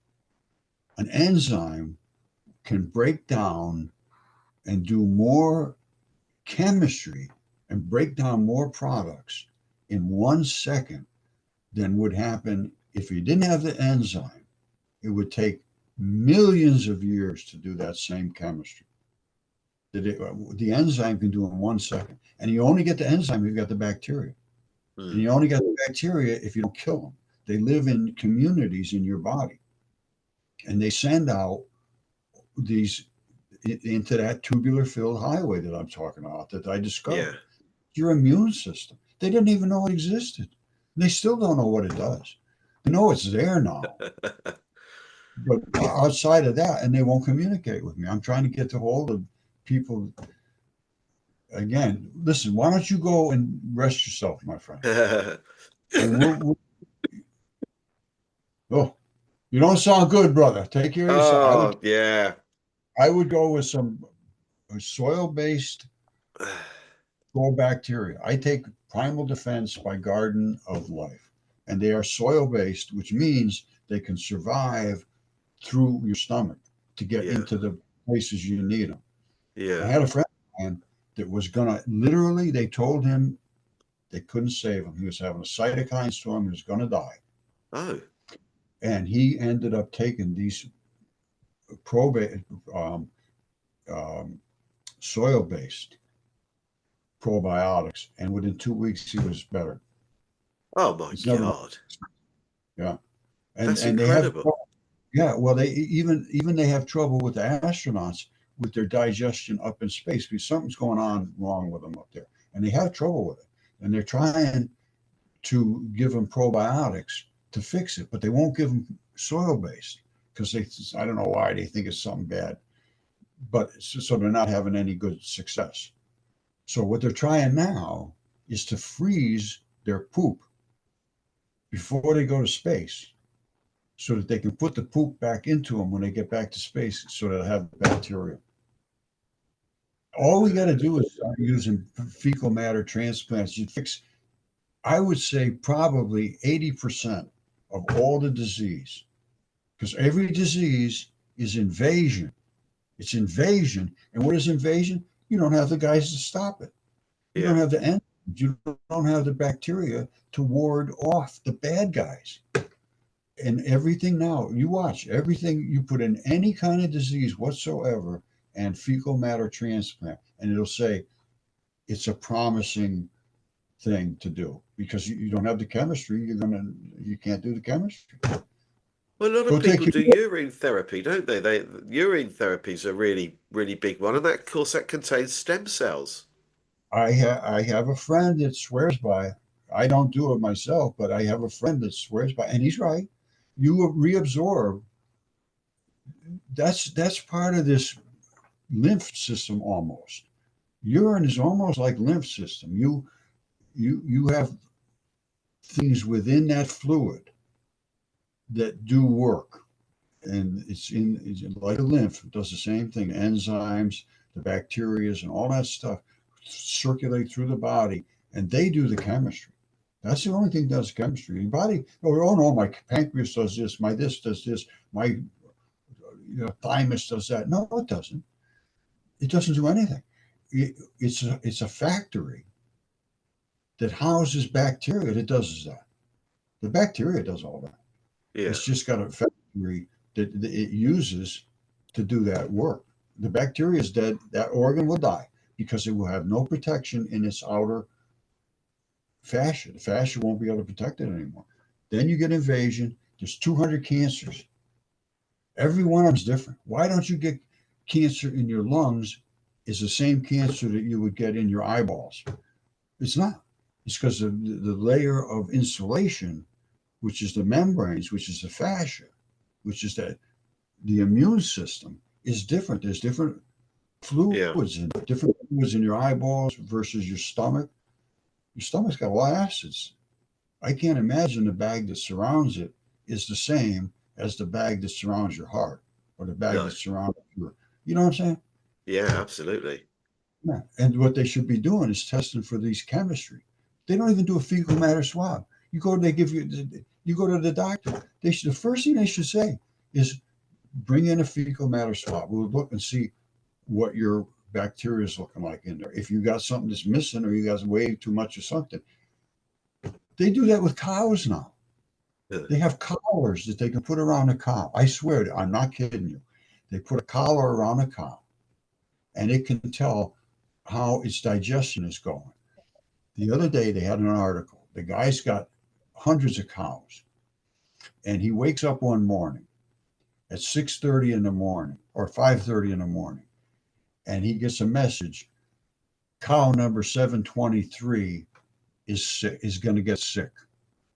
S3: An enzyme can break down and do more chemistry and break down more products in 1 second than would happen if you didn't have the enzyme. It would take millions of years to do that same chemistry that the enzyme can do in 1 second. And you only get the enzyme if you've got the bacteria. And you only get the bacteria if you don't kill them. They live in communities in your body. And they send out these into that tubular filled highway that I'm talking about that I discovered.
S2: Yeah.
S3: Your immune system. They didn't even know it existed. They still don't know what it does. They know it's there now. But outside of that, and they won't communicate with me. I'm trying to get to hold of people. Again, listen, why don't you go and rest yourself, my friend? And oh, you don't sound good, brother. Take care of yourself.
S2: Oh, yeah.
S3: I would go with some soil-based bacteria. I take Primal Defense by Garden of Life, and they are soil-based, which means they can survive through your stomach to get into the places you need them.
S2: Yeah.
S3: I had a friend of mine that was gonna literally. They told him they couldn't save him. He was having a cytokine storm. He was gonna die.
S2: Oh.
S3: And he ended up taking these soil-based probiotics, and within 2 weeks he was better.
S2: Oh my God!
S3: Yeah,
S2: That's
S3: and
S2: incredible.
S3: Well, they even they have trouble with the astronauts with their digestion up in space because something's going on wrong with them up there, and they have trouble with it, and they're trying to give them probiotics to fix it, but they won't give them soil-based because I don't know why they think it's something bad, but so they're not having any good success. So what they're trying now is to freeze their poop before they go to space so that they can put the poop back into them when they get back to space so they'll have bacteria. All we got to do is start using fecal matter transplants. You fix, I would say, probably 80% of all the disease, because every disease is invasion. It's invasion. And what is invasion? You don't have the guys to stop it. You don't have the enzymes. You don't have the bacteria to ward off the bad guys. And everything now, you watch, everything you put in any kind of disease whatsoever and fecal matter transplant, and it'll say it's a promising thing to do because you don't have the chemistry. You can't do the chemistry.
S2: Well, a lot of people do urine therapy, don't they? Urine therapy is a really, really big one, and that, of course, that contains stem cells.
S3: I have a friend that swears by. I don't do it myself, but I have a friend that swears by, and he's right. You reabsorb. That's part of this lymph system almost. Urine is almost like lymph system. You have things within that fluid that do work, and it's like a lymph. It does the same thing. Enzymes, the bacteria, and all that stuff circulate through the body, and they do the chemistry. That's the only thing that does chemistry. Your body, oh no, my pancreas does this, my this does this, my thymus does that. No, it doesn't. It doesn't do anything. It's a factory that houses bacteria that does that. The bacteria does all that.
S2: Yeah.
S3: It's just got a factory that it uses to do that work. The bacteria is dead. That organ will die because it will have no protection in its outer fascia. The fascia won't be able to protect it anymore. Then you get invasion. There's 200 cancers. Every one of them is different. Why don't you get cancer in your lungs is the same cancer that you would get in your eyeballs? It's not. It's because of the layer of insulation, which is the membranes, which is the fascia, which is the immune system, is different. There's different fluids in your eyeballs versus your stomach. Your stomach's got a lot of acids. I can't imagine the bag that surrounds it is the same as the bag that surrounds your heart. or the bag
S2: No.
S3: that surrounds you. You know what I'm saying?
S2: Yeah, absolutely.
S3: Yeah. And what they should be doing is testing for these chemistry. They don't even do a fecal matter swab. You go, they give you go to the doctor. The first thing they should say is bring in a fecal matter swab. We'll look and see what your bacteria is looking like in there. If you got something that's missing or you got way too much of something, they do that with cows now.
S2: Yeah.
S3: They have collars that they can put around a cow. I swear, I'm not kidding you. They put a collar around a cow, and it can tell how its digestion is going. The other day, they had an article. The guy's got hundreds of cows, and he wakes up one morning at 6:30 in the morning or 5:30 in the morning, and he gets a message. Cow number 723 is sick, is going to get sick.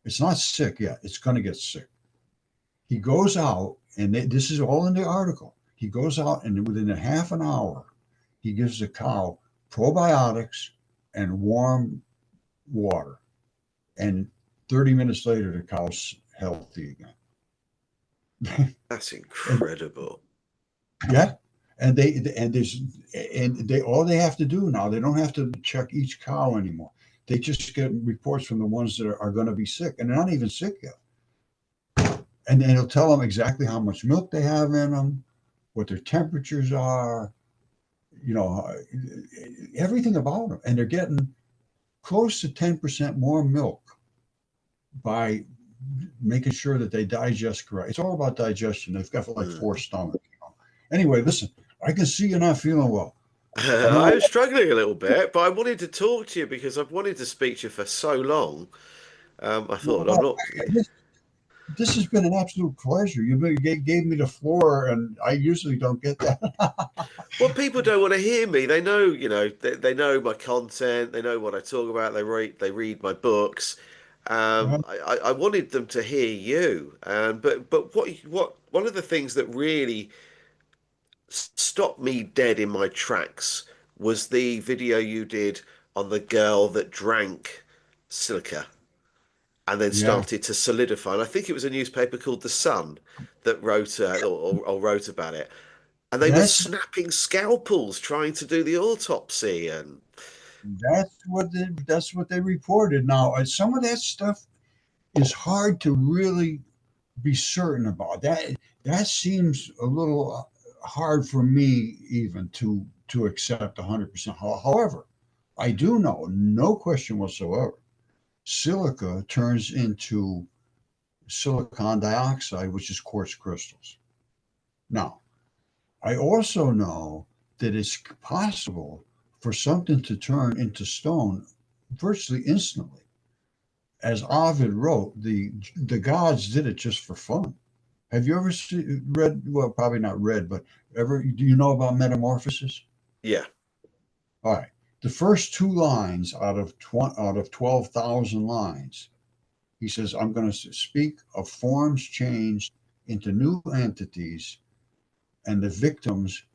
S3: It's not sick yet. It's going to get sick. He goes out, and this is all in the article. He goes out, and within a half an hour, he gives the cow probiotics and warm water. And 30 minutes later, the cow's healthy again.
S2: That's incredible.
S3: Yeah. And they all they have to do now, they don't have to check each cow anymore. They just get reports from the ones that are going to be sick, and they're not even sick yet. And then it'll tell them exactly how much milk they have in them, what their temperatures are, you know, everything about them. And they're getting close to 10% more milk by making sure that they digest correct. It's all about digestion. They've got like four stomachs. You know? Anyway, listen, I can see you're not feeling well. You know,
S2: I'm struggling a little bit, but I wanted to talk to you because I've wanted to speak to you for so long. I thought I'm
S3: well,
S2: not.
S3: this has been an absolute pleasure. Gave me the floor, and I usually don't get that.
S2: Well, people don't want to hear me. They know, they know my content. They know what I talk about. They read my books. I wanted them to hear you. But one of the things that really stopped me dead in my tracks was the video you did on the girl that drank silica and then
S3: Yeah,
S2: started to solidify. And I think it was a newspaper called The Sun that wrote or wrote about it. And they were
S3: that's
S2: snapping scalpels trying to do the autopsy. And
S3: that's what they reported. Now, some of that stuff is hard to really be certain about. That seems a little hard for me even to accept 100%. However, I do know, no question whatsoever, silica turns into silicon dioxide, which is quartz crystals. Now, I also know that it's possible for something to turn into stone virtually instantly. As Ovid wrote, the gods did it just for fun. Have you ever read? Well, probably not read, but ever? Do you know about metamorphosis?
S2: yeah,
S3: All right. The first two lines out of 12,000 lines, he says, "I'm going to speak of forms changed into new entities, and the victims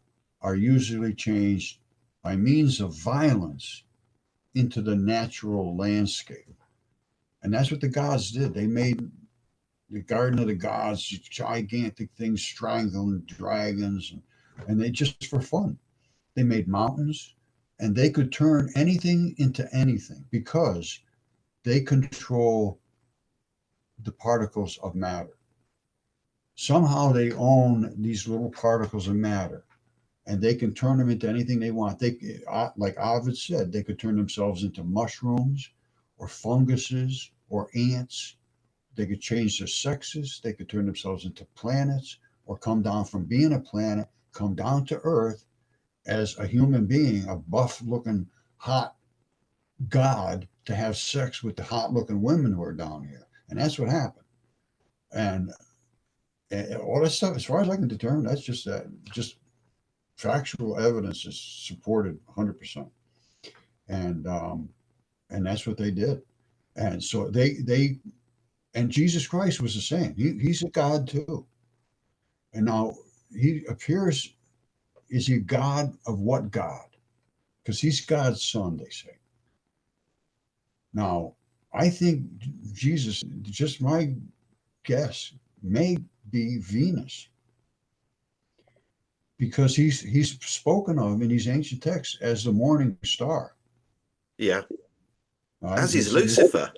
S3: are usually changed by means of violence into the natural landscape." And that's what the gods did. They made the Garden of the Gods, gigantic things strangling dragons, and they just for fun. They made mountains, and they could turn anything into anything because they control the particles of matter. Somehow they own these little particles of matter, and they can turn them into anything they want. Like Ovid said, they could turn themselves into mushrooms or funguses or ants. They could change their sexes. They could turn themselves into planets or come down from being a planet, come down to Earth as a human being, a buff looking, hot god to have sex with the hot looking women who are down here. And that's what happened. And, all that stuff, as far as I can determine, that's just factual evidence is supported 100%. And that's what they did. And so and Jesus Christ was the same. He's a God too. And now he appears, is he God of what God? Because he's God's son, they say. Now, I think Jesus, just my guess, may be Venus. because he's spoken of in these ancient texts as the morning star.
S2: Yeah.
S3: Right?
S2: As is Lucifer.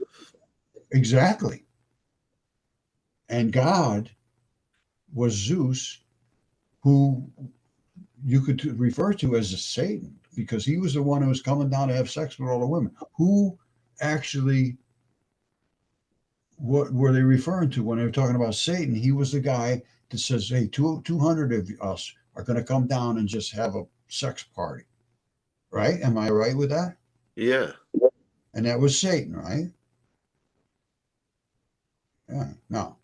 S3: Exactly. And God was Zeus, who you could refer to as a Satan, because he was the one who was coming down to have sex with all the women. Who actually, what were they referring to when they were talking about Satan? He was the guy that says, hey, 200 of us are going to come down and just have a sex party. Right? Am I right with that?
S2: Yeah.
S3: And that was Satan, right? Yeah. Now,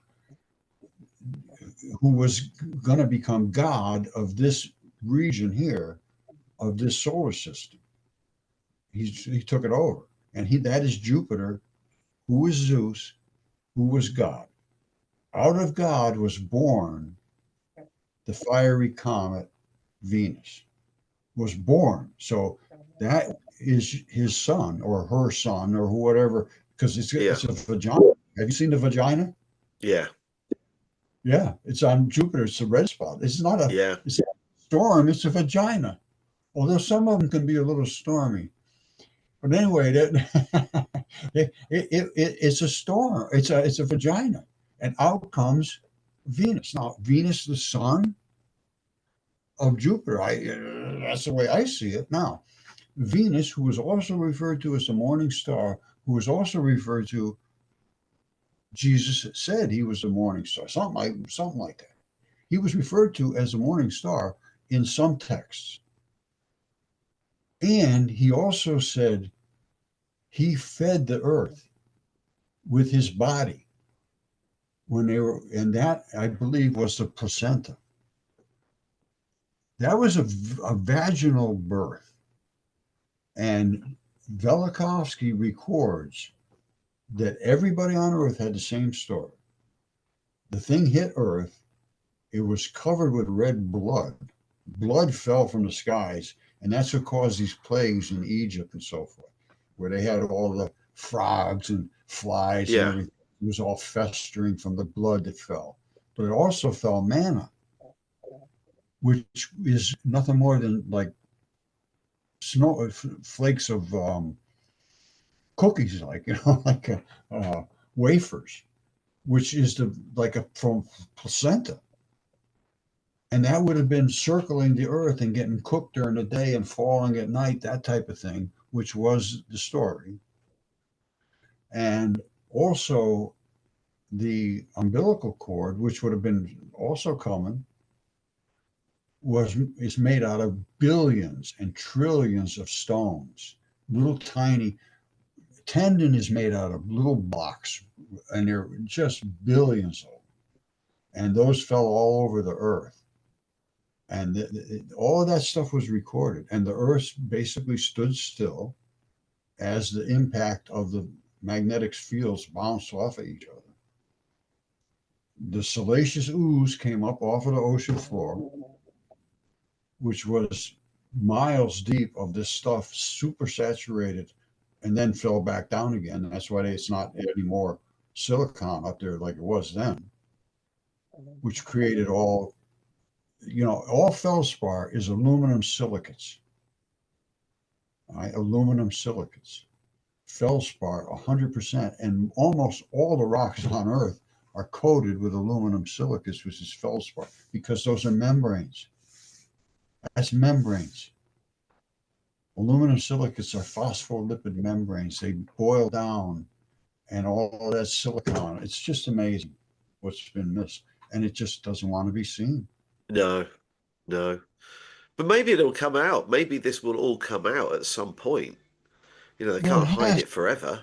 S3: who was going to become God of this region here, of this solar system. He took it over. And that is Jupiter, who is Zeus, who was God. Out of God was born the fiery comet Venus, was born. So that is his son or her son or whatever, because it's a vagina. Have you seen the vagina?
S2: Yeah.
S3: Yeah, it's on Jupiter. It's a red spot. It's not
S2: Yeah.
S3: it's a storm. It's a vagina. Although some of them can be a little stormy. But anyway, it's a storm. It's a vagina, and out comes Venus. Now, Venus, the son of Jupiter. That's the way I see it. Now, Venus, who was also referred to as the morning star, who was also referred to, Jesus said he was the morning star, something like that. He was referred to as the morning star in some texts, and he also said he fed the earth with his body when they were, and that I believe was the placenta. That was a vaginal birth. And Velikovsky records that everybody on earth had the same story. The thing hit earth, it was covered with red blood. Blood fell from the skies, and that's what caused these plagues in Egypt and so forth, where they had all the frogs and flies and
S2: Yeah.
S3: everything. It was all festering from the blood that fell. But it also fell manna, which is nothing more than like snow flakes of cookies, like like wafers, which is from placenta, and that would have been circling the earth and getting cooked during the day and falling at night, that type of thing, which was the story. And also the umbilical cord, which would have been also common, is made out of billions and trillions of stones, little tiny. Tendon is made out of little blocks, and there are just billions of them. And those fell all over the earth. And all of that stuff was recorded. And the earth basically stood still as the impact of the magnetic fields bounced off of each other. The salacious ooze came up off of the ocean floor, which was miles deep of this stuff, super saturated, and then fell back down again. That's why it's not any more silicon up there like it was then, which created all feldspar is aluminum silicates. Right? Aluminum silicates. Feldspar, 100%. And almost all the rocks on Earth are coated with aluminum silicates, which is feldspar, because those are membranes. That's membranes. Aluminum silicates are phospholipid membranes. They boil down, and all that silicon. It's just amazing what's been missed. And it just doesn't want to be seen.
S2: No, no. But maybe it'll come out. Maybe this will all come out at some point. They
S3: Well,
S2: can't hide it forever.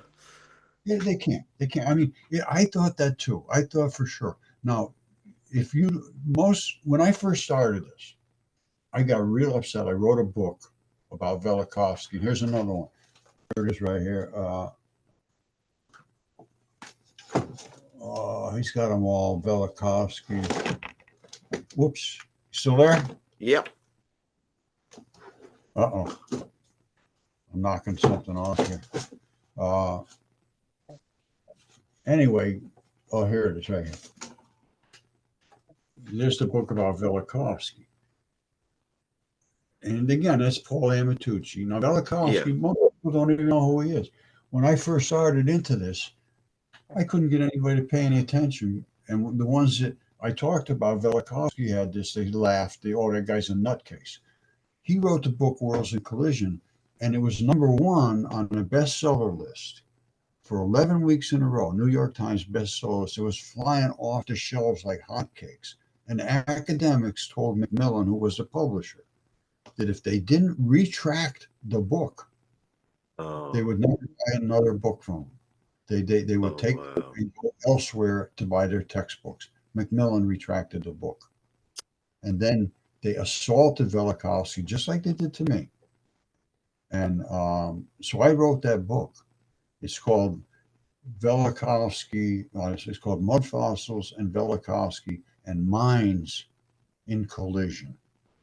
S3: yeah, they can't. They can't. I mean, yeah, I thought that too. I thought for sure. Now, when I first started this, I got real upset. I wrote a book about Velikovsky. Here's another one. Here it is right here. He's got them all. Velikovsky. Whoops. Still there?
S2: Yep.
S3: Uh-oh. I'm knocking something off here. Anyway, here it is right here. There's the book about Velikovsky. And again, that's Paul Amatucci. Now,
S2: Yeah.
S3: Velikovsky, most people don't even know who he is. When I first started into this, I couldn't get anybody to pay any attention. And the ones that I talked about, Velikovsky had this, they laughed. They, oh, that guy's a nutcase. He wrote the book Worlds in Collision, and it was #1 on the bestseller list for 11 weeks in a row. New York Times bestseller list. It was flying off the shelves like hotcakes. And academics told Macmillan, who was the publisher, that if they didn't retract the book, they
S2: Oh,
S3: would never buy another book from them. They would
S2: oh
S3: take
S2: wow.
S3: and go elsewhere to buy their textbooks. Macmillan retracted the book. And then they assaulted Velikovsky just like they did to me. And so I wrote that book. It's called Velikovsky, it's called Mudfossils and Velikovsky and Minds in Collision.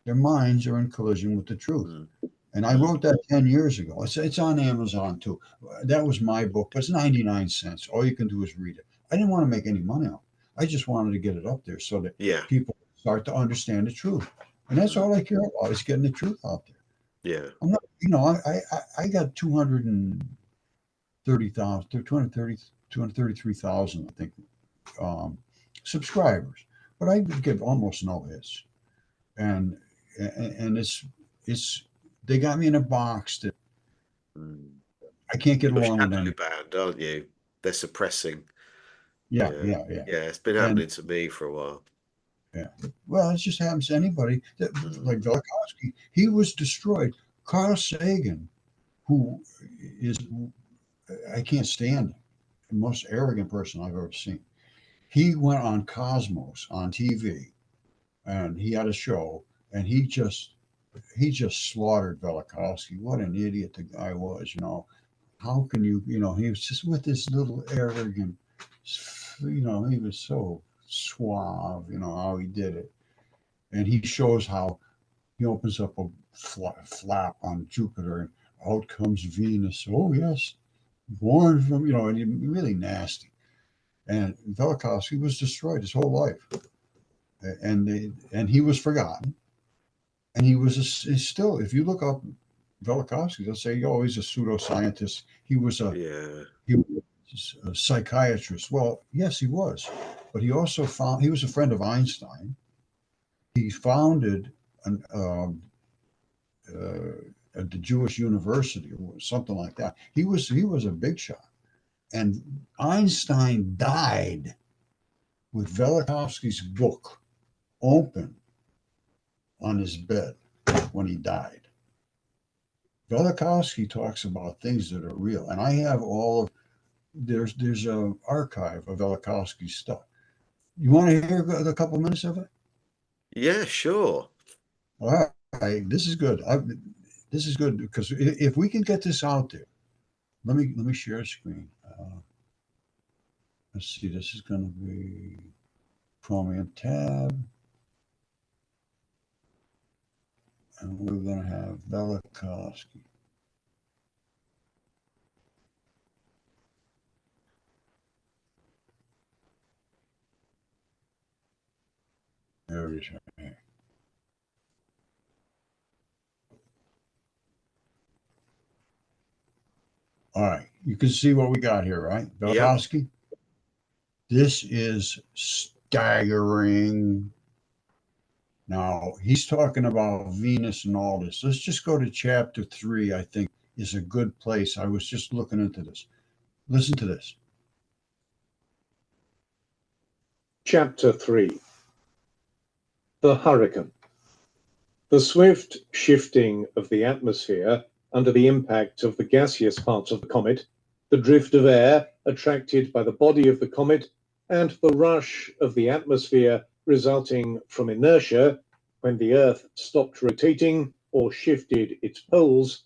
S3: Their minds are in collision with the truth.
S2: Mm,
S3: And I
S2: mm.
S3: wrote that 10 years ago. It's on Amazon too. That was my book, but it's 99 cents. All you can do is read it. I didn't want to make any money off it. I just wanted to get it up there so that
S2: Yeah.
S3: people start to understand the truth. And that's all I care about is getting the truth out there.
S2: Yeah.
S3: I'm not, I got 230,000, 233,000, I think, subscribers, but I get almost no hits. And it's they got me in a box that
S2: Mm.
S3: I can't get
S2: You're
S3: along with
S2: shadow
S3: any.
S2: banned, aren't you? They're suppressing.
S3: Yeah,
S2: Yeah.
S3: yeah, yeah.
S2: Yeah, it's been
S3: And
S2: happening to me for a while.
S3: yeah, well, it just happens to anybody that, like
S2: Mm.
S3: Velikovsky, he was destroyed. Carl Sagan, who is, I can't stand him, the most arrogant person I've ever seen. He went on Cosmos on TV, and he had a show, and he just slaughtered Velikovsky. What an idiot the guy was. How can you, he was just with this little arrogant, he was so suave, how he did it. And he shows how he opens up a flap on Jupiter and out comes Venus. Oh, yes, born from, and he really nasty. And Velikovsky was destroyed his whole life. And he was forgotten. And he's still, if you look up Velikovsky, they'll say, oh, he's a pseudoscientist. He was a
S2: Yeah.
S3: psychiatrist. Well, yes, he was, but he was a friend of Einstein. He founded the Jewish University or something like that. He was a big shot, and Einstein died with Velikovsky's book open on his bed when he died. Velikovsky talks about things that are real, and I have all of there's an archive of Velikovsky's stuff. You want to hear a couple minutes of it?
S2: Yeah, sure.
S3: All right, this is good. This is good because if we can get this out there, let me share a screen. Let's see. This is going to be Chromium tab, and we're going to have Velikovsky. There it is right here. All right, you can see what we got here, right? Velikovsky. Yep. This is staggering. Now, he's talking about Venus and all this. Let's just go to chapter 3, I think, is a good place. I was just looking into this. Listen to this.
S4: Chapter 3. The Hurricane. The swift shifting of the atmosphere under the impact of the gaseous parts of the comet, the drift of air attracted by the body of the comet, and the rush of the atmosphere resulting from inertia when the Earth stopped rotating or shifted its poles,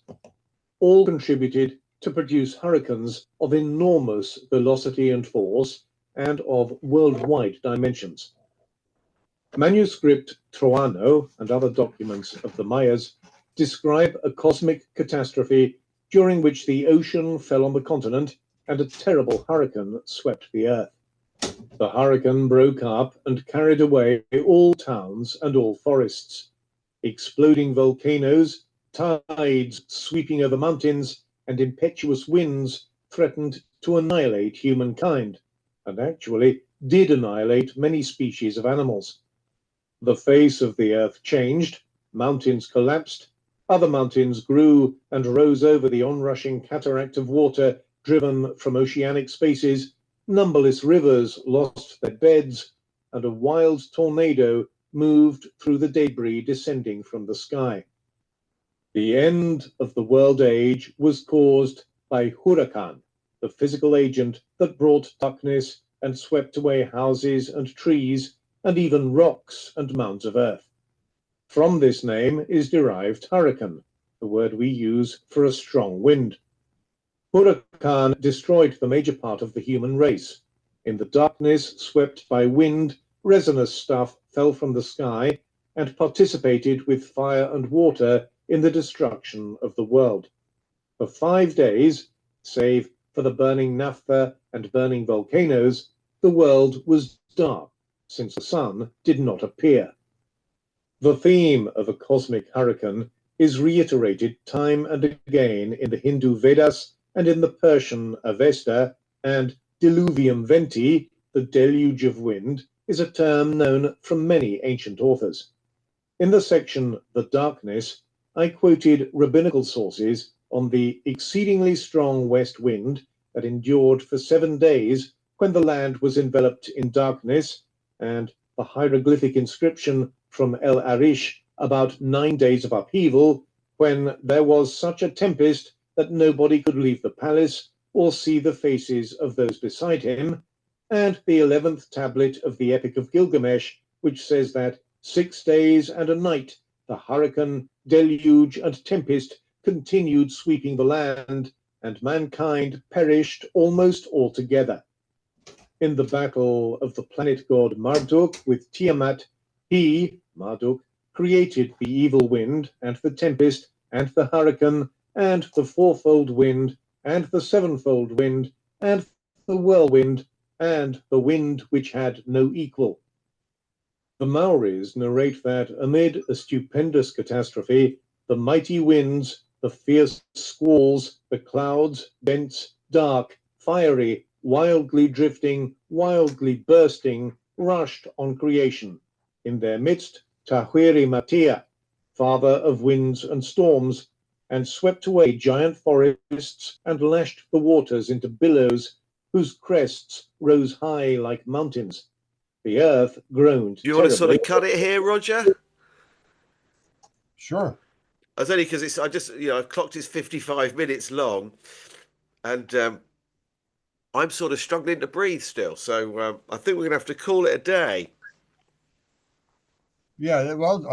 S4: all contributed to produce hurricanes of enormous velocity and force and of worldwide dimensions. Manuscript Troano and other documents of the Mayas describe a cosmic catastrophe during which the ocean fell on the continent and a terrible hurricane swept the Earth. The hurricane broke up and carried away all towns and all forests. exploding volcanoes, tides sweeping over mountains, and impetuous winds threatened to annihilate humankind, and actually did annihilate many species of animals. The face of the earth changed, mountains collapsed, other mountains grew and rose over the onrushing cataract of water driven from oceanic spaces, numberless rivers lost their beds, and a wild tornado moved through the debris descending from the sky. The end of the world age was caused by huracan, the physical agent that brought darkness and swept away houses and trees and even rocks and mounds of earth. From this name is derived hurricane, the word we use for a strong wind. Huracan destroyed the major part of the human race. In the darkness swept by wind, resinous stuff fell from the sky and participated with fire and water in the destruction of the world. For 5 days, save for the burning naphtha and burning volcanoes, the world was dark, since the sun did not appear. The theme of a cosmic hurricane is reiterated time and again in the Hindu Vedas and in the Persian Avesta, and diluvium venti, the deluge of wind, is a term known from many ancient authors. In the section The Darkness, I quoted rabbinical sources on the exceedingly strong west wind that endured for 7 days when the land was enveloped in darkness, and the hieroglyphic inscription from El Arish about 9 days of upheaval, when there was such a tempest that nobody could leave the palace or see the faces of those beside him, and the 11th tablet of the Epic of Gilgamesh, which says that 6 days and a night the hurricane, deluge, and tempest continued sweeping the land, and mankind perished almost altogether. In the battle of the planet god Marduk with Tiamat, he, Marduk, created the evil wind and the tempest and the hurricane and the fourfold wind and the sevenfold wind and the whirlwind and the wind which had no equal. The Maoris narrate that amid a stupendous catastrophe, the mighty winds, the fierce squalls, the clouds, dense, dark, fiery, wildly drifting, wildly bursting, rushed on creation. In their midst, Tahwiri Matia, father of winds and storms, and swept away giant forests and lashed the waters into billows whose crests rose high like mountains. The earth groaned.
S2: Do you want to sort of cut it here, Roger?
S3: Sure.
S2: I was only because I've clocked it's 55 minutes long, and I'm sort of struggling to breathe still. So I think we're gonna have to call it a day.
S3: Yeah, well,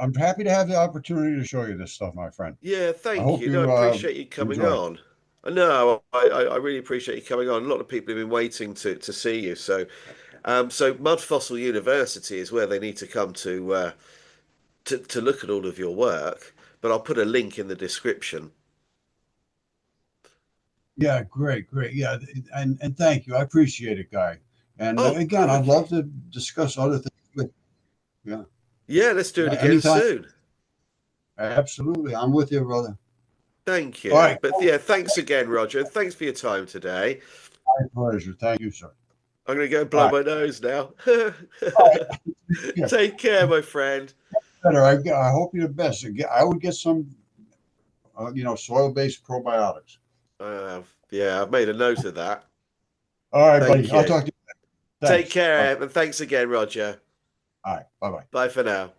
S3: I'm happy to have the opportunity to show you this stuff, my friend.
S2: Yeah, thank
S3: hope
S2: you.
S3: you,
S2: No, I appreciate you coming
S3: enjoy it.
S2: on. No, I really appreciate you coming on. A lot of people have been waiting to see you. So Mudfossil University is where they need to come to look at all of your work. But I'll put a link in the description.
S3: Yeah, great. Yeah, and thank you. I appreciate it, Guy. And
S2: Oh,
S3: again, I'd
S2: crikey.
S3: love to discuss other things with you. Yeah,
S2: Yeah, let's do it again
S3: anytime.
S2: soon.
S3: Absolutely. I'm with you, brother.
S2: Thank you.
S3: All right.
S2: But yeah, thanks again, Roger. And thanks for your time today.
S3: My pleasure. Thank you, sir.
S2: I'm going to go and blow
S3: All
S2: my nose now.
S3: All right. Yeah.
S2: Take care, my friend.
S3: Better. I hope you're the best. I would get some, soil-based probiotics.
S2: Yeah, I've made a note of that.
S3: All right,
S2: Thank
S3: buddy. I'll
S2: you.
S3: talk to you.
S2: Take
S3: Thanks.
S2: care, and thanks again, Roger.
S3: All right. Bye-bye.
S2: Bye for now.